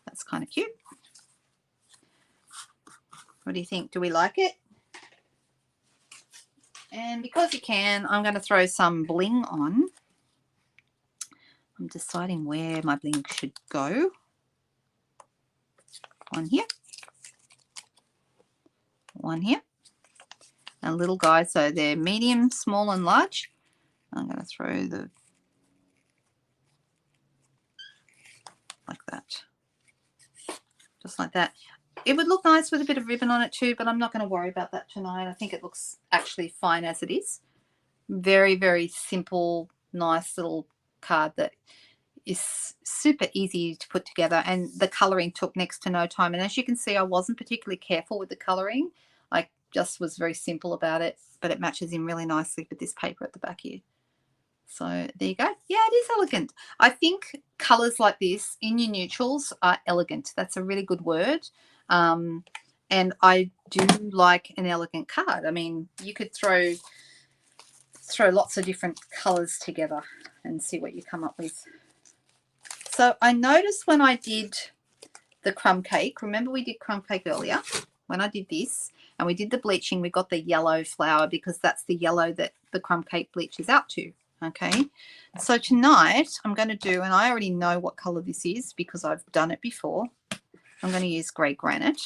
That's kind of cute. What do you think? Do we like it? And because you can, I'm going to throw some bling on. I'm deciding where my bling should go. One here. One here. And little guys, so they're medium, small, and large. I'm going to throw the like that. Just like that. It would look nice with a bit of ribbon on it too, but I'm not going to worry about that tonight. I think it looks actually fine as it is. Very, very simple, nice little card that is super easy to put together, and the colouring took next to no time. And as you can see, I wasn't particularly careful with the colouring. I just was very simple about it, but it matches in really nicely with this paper at the back here. So there you go. Yeah, it is elegant. I think colours like this in your neutrals are elegant. That's a really good word. And I do like an elegant card. I mean, you could throw lots of different colours together and see what you come up with. So I noticed when I did the crumb cake, remember we did crumb cake earlier, when I did this and we did the bleaching, we got the yellow flower because that's the yellow that the crumb cake bleaches out to. Okay, so tonight I'm going to do, and I already know what colour this is because I've done it before. I'm going to use grey granite.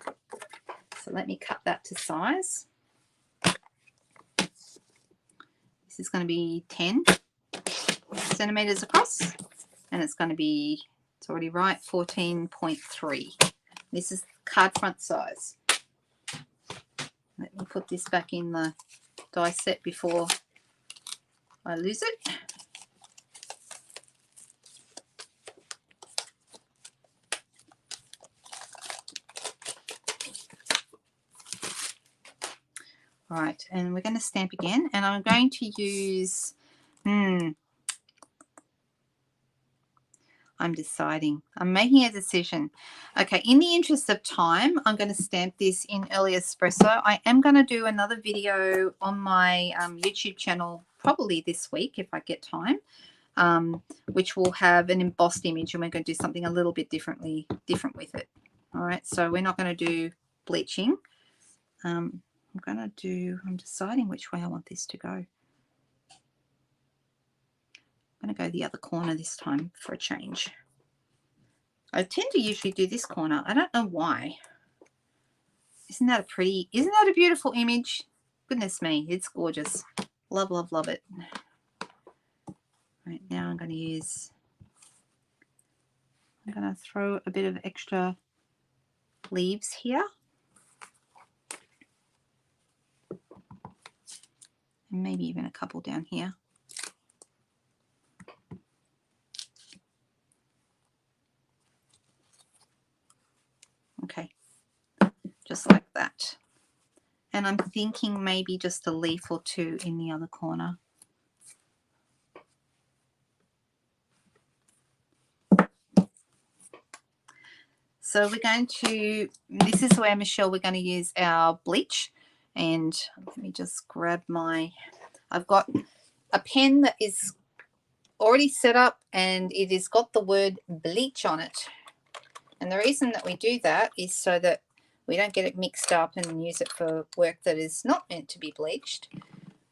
So let me cut that to size. This is going to be 10 centimetres across, and it's going to be, it's already right, 14.3. This is card front size. Let me put this back in the die set before I lose it. All right, and we're going to stamp again, and I'm going to use, I'm deciding. I'm making a decision. Okay, in the interest of time, I'm going to stamp this in Early Espresso. I am going to do another video on my YouTube channel probably this week if I get time, which will have an embossed image, and we're going to do something a little bit different with it. All right, so we're not going to do bleaching. I'm deciding which way I want this to go. I'm going to go the other corner this time for a change. I tend to usually do this corner. I don't know why. Isn't that a beautiful image? Goodness me, it's gorgeous. Love, love, love it. Right, now I'm going to throw a bit of extra leaves here. And maybe even a couple down here. Okay, just like that. And I'm thinking maybe just a leaf or two in the other corner. So we're going to, this is where, Michelle, we're going to use our bleach. And let me just grab I've got a pen that is already set up, and it has got the word bleach on it. And the reason that we do that is so that we don't get it mixed up and use it for work that is not meant to be bleached.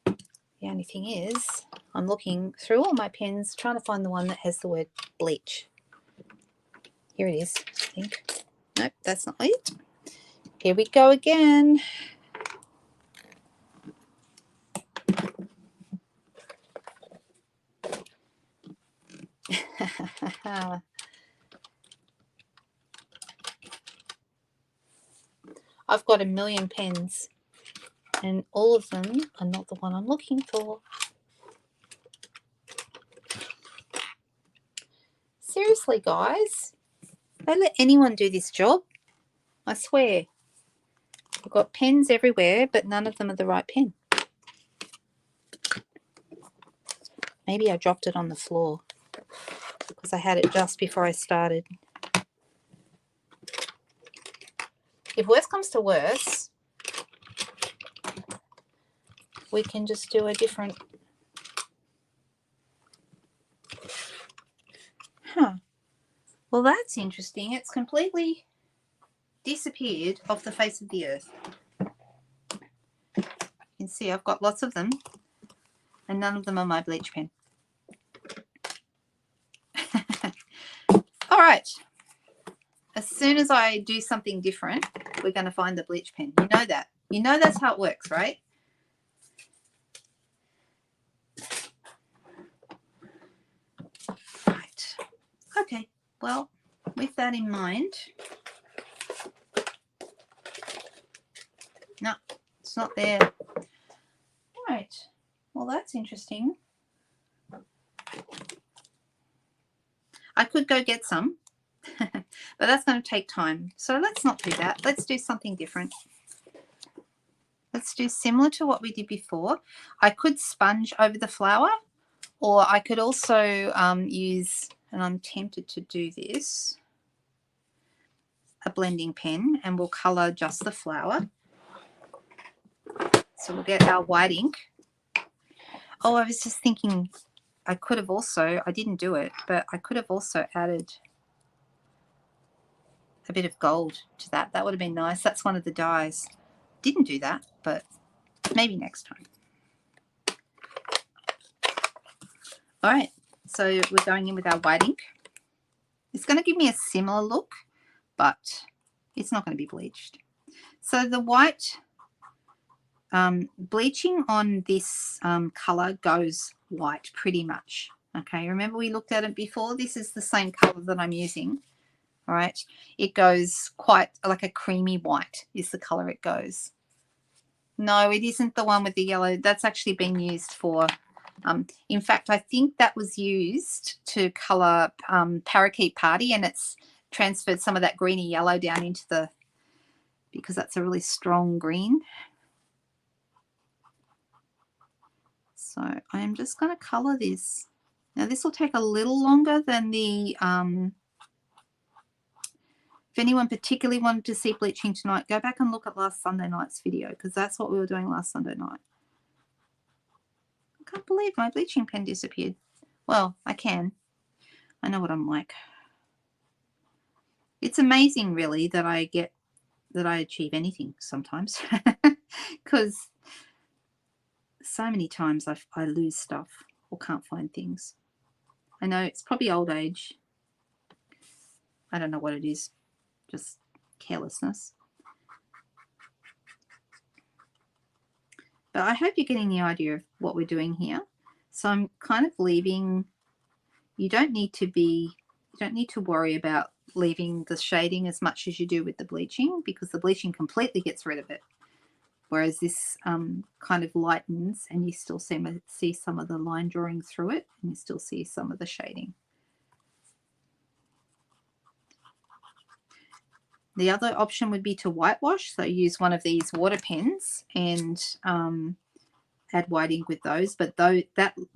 The only thing is, I'm looking through all my pens trying to find the one that has the word bleach. Here it is, I think. Nope, that's not it. Here we go again. I've got a million pens and all of them are not the one I'm looking for. Seriously, guys, they let anyone do this job. I swear. I've got pens everywhere, but none of them are the right pen. Maybe I dropped it on the floor because I had it just before I started. If worse comes to worse, we can just do a different... Well, that's interesting. It's completely disappeared off the face of the earth. You can see I've got lots of them and none of them are my bleach pen. All right. As soon as I do something different, we're going to find the bleach pen. You know that. You know that's how it works, right? Right. Okay. Well, with that in mind, no, it's not there. Right. Well, that's interesting. I could go get some, but that's going to take time. So let's not do that. Let's do something different. Let's do similar to what we did before. I could sponge over the flower, or I could also use, and I'm tempted to do this, a blending pen, and we'll colour just the flower. So we'll get our white ink. Oh, I was just thinking I could have also, I didn't do it, but I could have also added a bit of gold to that. That would have been nice. That's one of the dyes. Didn't do that, but maybe next time. All right, so we're going in with our white ink. It's going to give me a similar look, but it's not going to be bleached. So the white bleaching on this color goes white pretty much. Okay, remember we looked at it before? This is the same color that I'm using. All right, it goes quite like a creamy white is the color it goes. No, it isn't the one with the yellow. That's actually been used for, in fact, I think that was used to color Parakeet Party, and it's transferred some of that greeny yellow down into the, because that's a really strong green. So I am just going to color this. Now this will take a little longer than the, if anyone particularly wanted to see bleaching tonight, go back and look at last Sunday night's video, because that's what we were doing last Sunday night. I can't believe my bleaching pen disappeared. Well, I can. I know what I'm like. It's amazing really that I achieve anything sometimes, because so many times I lose stuff or can't find things. I know it's probably old age. I don't know what it is, just carelessness. But I hope you're getting the idea of what we're doing here. So I'm kind of leaving, you don't need to worry about leaving the shading as much as you do with the bleaching, because the bleaching completely gets rid of it. Whereas this kind of lightens, and you still see some of the line drawing through it, and you still see some of the shading. The other option would be to whitewash. So use one of these water pens and add white ink with those, but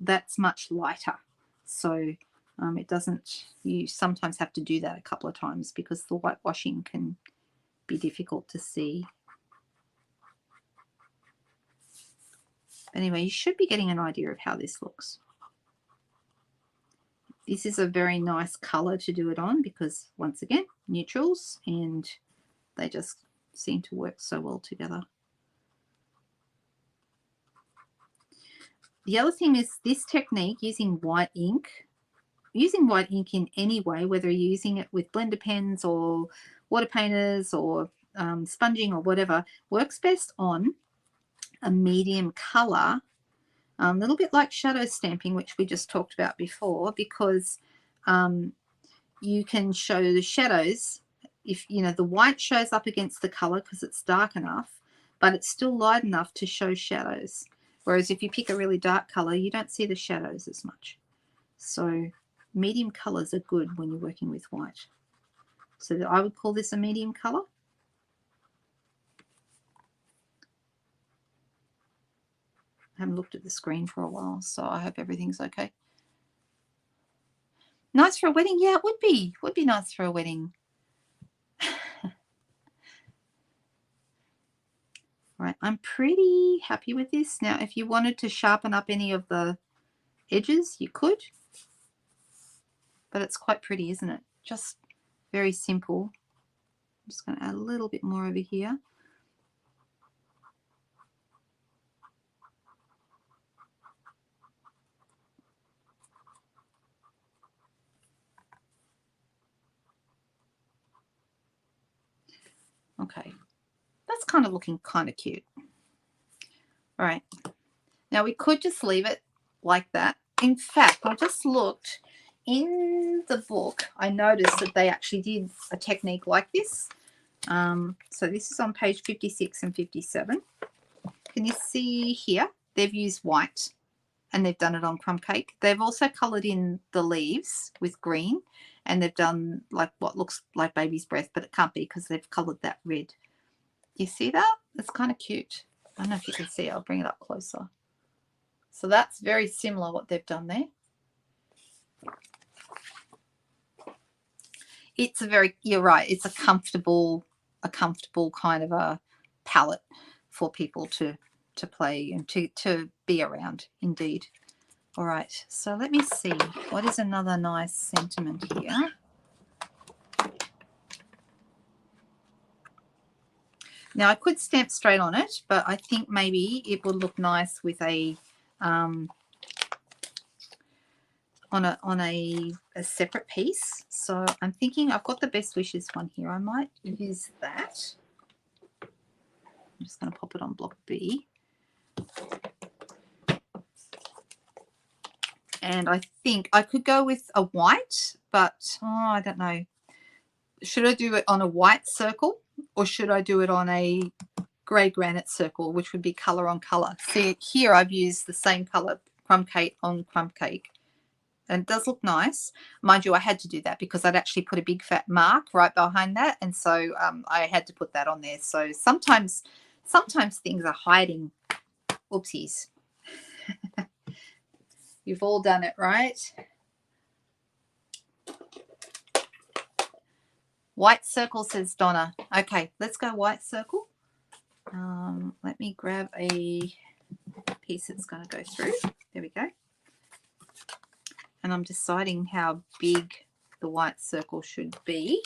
that's much lighter. So it doesn't, you sometimes have to do that a couple of times because the whitewashing can be difficult to see. Anyway, you should be getting an idea of how this looks. This is a very nice color to do it on because, once again, neutrals, and they just seem to work so well together. The other thing is this technique, using white ink in any way, whether you're using it with blender pens or water painters or sponging or whatever, works best on a medium color, a little bit like shadow stamping, which we just talked about before, because you can show the shadows. If, you know, the white shows up against the color because it's dark enough, but it's still light enough to show shadows. Whereas if you pick a really dark color, you don't see the shadows as much. So medium colors are good when you're working with white. So I would call this a medium color. I haven't looked at the screen for a while, so I hope everything's okay. Nice for a wedding? Yeah, it would be. Would be nice for a wedding. All right, I'm pretty happy with this. Now, if you wanted to sharpen up any of the edges, you could. But it's quite pretty, isn't it? Just very simple. I'm just going to add a little bit more over here. Okay, that's kind of looking kind of cute. All right, now we could just leave it like that. In fact, I just looked in the book. I noticed that they actually did a technique like this. So this is on page 56 and 57. Can you see here? They've used white and they've done it on crumb cake. They've also coloured in the leaves with green, and they've done like what looks like baby's breath, but it can't be because they've coloured that red. You see that? It's kind of cute. I don't know if you can see. I'll bring it up closer. So that's very similar what they've done there. It's a very, you're right, it's a comfortable kind of a palette for people to play and to be around, indeed. All right, so let me see. What is another nice sentiment here? Now, I could stamp straight on it, but I think maybe it would look nice with a on a separate piece. So I'm thinking I've got the Best Wishes one here. I might use that. I'm just going to pop it on block B. And I think I could go with a white, but I don't know. Should I do it on a white circle or should I do it on a grey granite circle, which would be colour on colour? See, here I've used the same colour, crumb cake on crumb cake. And it does look nice. Mind you, I had to do that because I'd actually put a big fat mark right behind that. And so I had to put that on there. So sometimes things are hiding. Oopsies. You've all done it, right? White circle, says Donna. Okay, let's go white circle. Let me grab a piece that's going to go through. There we go. And I'm deciding how big the white circle should be.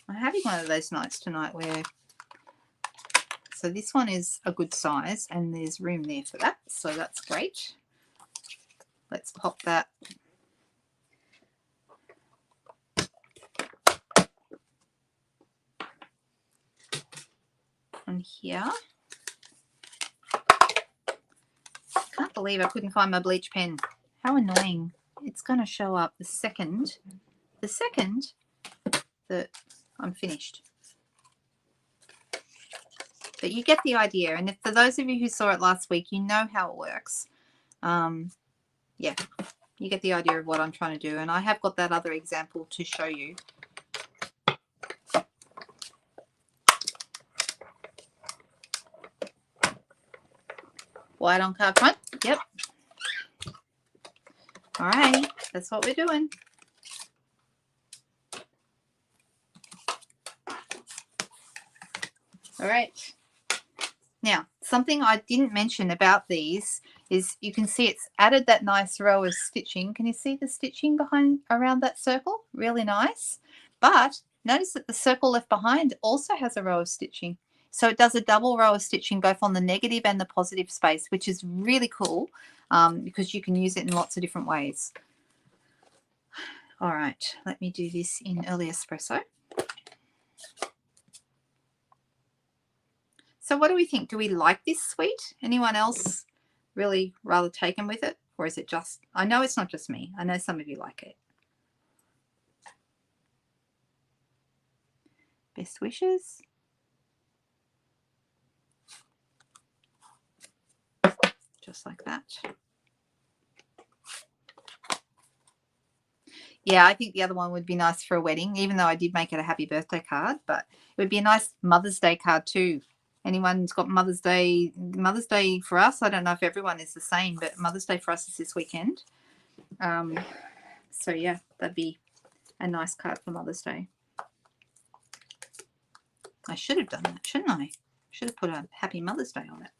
I'm having one of those nights tonight where, so this one is a good size and there's room there for that, so that's great. Let's pop that on here. Can't believe I couldn't find my bleach pen. How annoying. It's going to show up the second that I'm finished. But you get the idea. And if, for those of you who saw it last week, you know how it works. Yeah, you get the idea of what I'm trying to do. And I have got that other example to show you. White on card front. Yep. All right, that's what we're doing. All right. Now, something I didn't mention about these is you can see it's added that nice row of stitching. Can you see the stitching behind around that circle? Really nice. But notice that the circle left behind also has a row of stitching. So it does a double row of stitching both on the negative and the positive space, which is really cool because you can use it in lots of different ways. All right, let me do this in early espresso. So what do we think? Do we like this sweet? Anyone else really rather taken with it? Or is it just, I know it's not just me. I know some of you like it. Best wishes. Just like that. Yeah, I think the other one would be nice for a wedding, even though I did make it a happy birthday card, but it would be a nice Mother's Day card too. Anyone's got Mother's Day for us, I don't know if everyone is the same, but Mother's Day for us is this weekend. So yeah, that'd be a nice card for Mother's Day. I should have done that, shouldn't I? Should have put a Happy Mother's Day on it.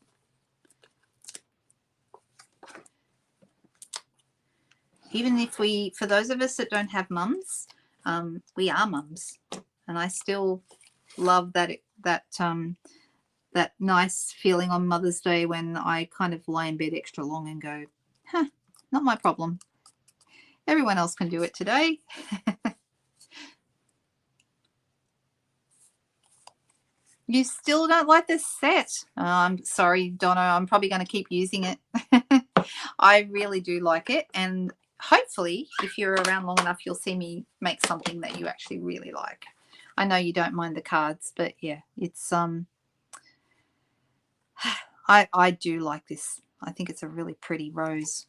Even if we, for those of us that don't have mums, we are mums, and I still love that nice feeling on Mother's Day when I kind of lie in bed extra long and go, huh, not my problem. Everyone else can do it today. You still don't like this set? Oh, I'm sorry, Donna. I'm probably going to keep using it. I really do like it, and hopefully if you're around long enough you'll see me make something that you actually really like. I know you don't mind the cards, but yeah, it's I do like this. I think it's a really pretty rose,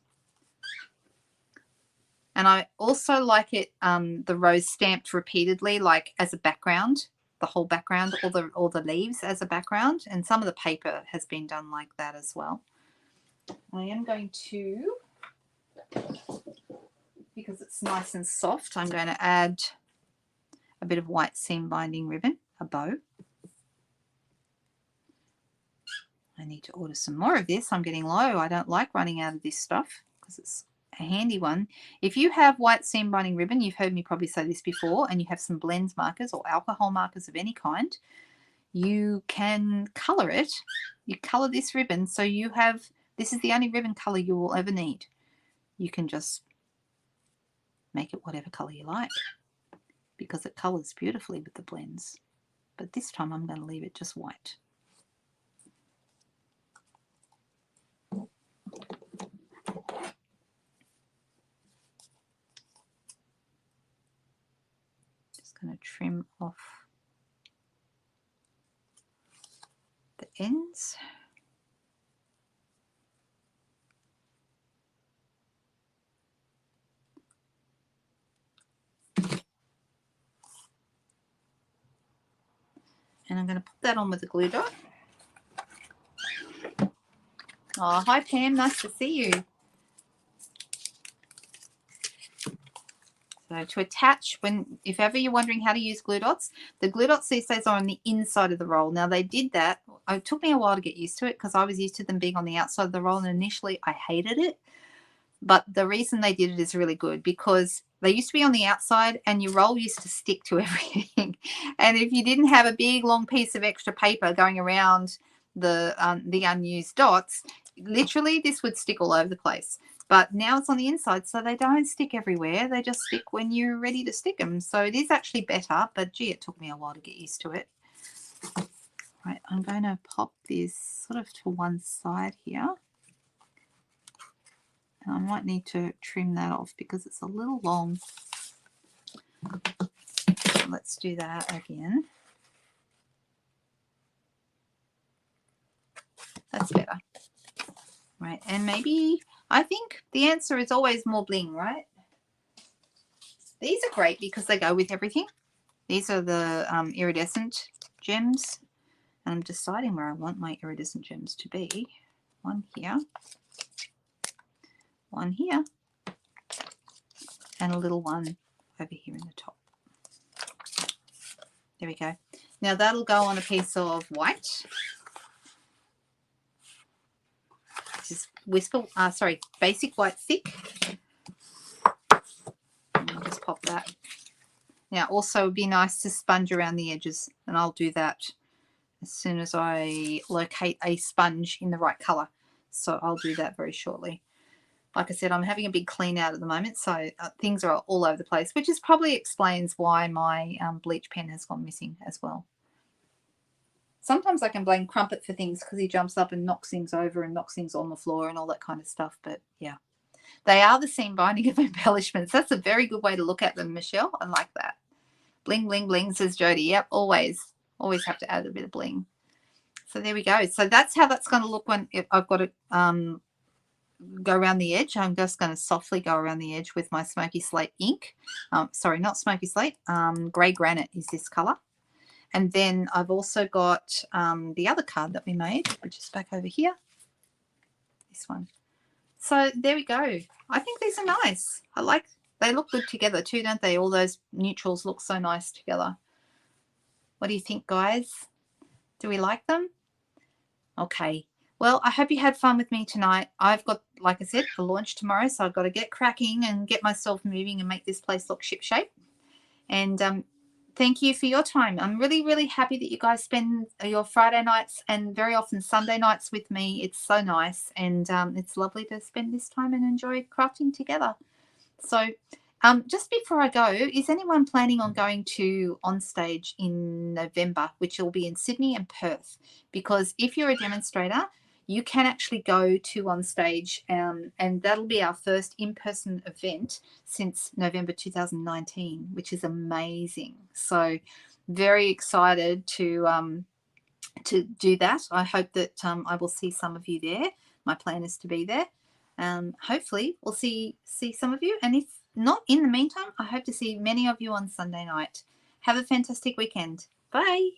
and I also like it the rose stamped repeatedly, like as a background, the whole background, all the leaves as a background, and some of the paper has been done like that as well. I am going to, because it's nice and soft, I'm going to add a bit of white seam binding ribbon, a bow. I need to order some more of this. I'm getting low. I don't like running out of this stuff because it's a handy one. If you have white seam binding ribbon, you've heard me probably say this before, and you have some blends markers or alcohol markers of any kind, you can color it. You color this ribbon so you have, this is the only ribbon color you will ever need. You can just make it whatever color you like because it colors beautifully with the blends. But this time I'm going to leave it just white. Just going to trim off the ends. And I'm going to put that on with a glue dot. Oh, hi Pam, nice to see you. So to attach, if ever you're wondering how to use glue dots, the glue dots these days are on the inside of the roll. Now they did that. It took me a while to get used to it because I was used to them being on the outside of the roll, and initially I hated it. But the reason they did it is really good because they used to be on the outside and your roll used to stick to everything. And if you didn't have a big long piece of extra paper going around the unused dots, literally this would stick all over the place. But now it's on the inside, so they don't stick everywhere. They just stick when you're ready to stick them. So it is actually better, but gee, it took me a while to get used to it. Right, I'm going to pop this sort of to one side here. And I might need to trim that off because it's a little long. Let's do that again. That's better. Right, and maybe, I think the answer is always more bling, right? These are great because they go with everything. These are the iridescent gems. And I'm deciding where I want my iridescent gems to be. One here. One here. And a little one over here in the top. There we go. Now that'll go on a piece of white. This is basic white thick. And I'll just pop that. Now also it would be nice to sponge around the edges, and I'll do that as soon as I locate a sponge in the right color. So I'll do that very shortly. like I said, I'm having a big clean out at the moment, so things are all over the place, which is probably explains why my bleach pen has gone missing as well. Sometimes I can blame Crumpet for things because he jumps up and knocks things over and knocks things on the floor and all that kind of stuff. But yeah, they are the seam binding of embellishments. That's a very good way to look at them, Michelle. I like that. Bling, bling, bling, says Jody. Yep, always have to add a bit of bling. So there we go. So that's how that's going to look when I've got it go around the edge. I'm just going to softly go around the edge with my smoky slate ink. Sorry, not smoky slate. Grey granite is this color. And then I've also got the other card that we made, which is back over here. This one. So there we go. I think these are nice. They look good together too, don't they? All those neutrals look so nice together. What do you think, guys? Do we like them? Okay. Well, I hope you had fun with me tonight. I've got, like I said, the launch tomorrow, so I've got to get cracking and get myself moving and make this place look shipshape. And thank you for your time. I'm really, really happy that you guys spend your Friday nights and very often Sunday nights with me. It's so nice, and it's lovely to spend this time and enjoy crafting together. So just before I go, is anyone planning on going to Onstage in November, which will be in Sydney and Perth? Because if you're a demonstrator, you can actually go to Onstage, and that'll be our first in-person event since November 2019, which is amazing. So very excited to do that. I hope that I will see some of you there. My plan is to be there. Hopefully we'll see some of you, and if not, in the meantime, I hope to see many of you on Sunday night. Have a fantastic weekend. Bye.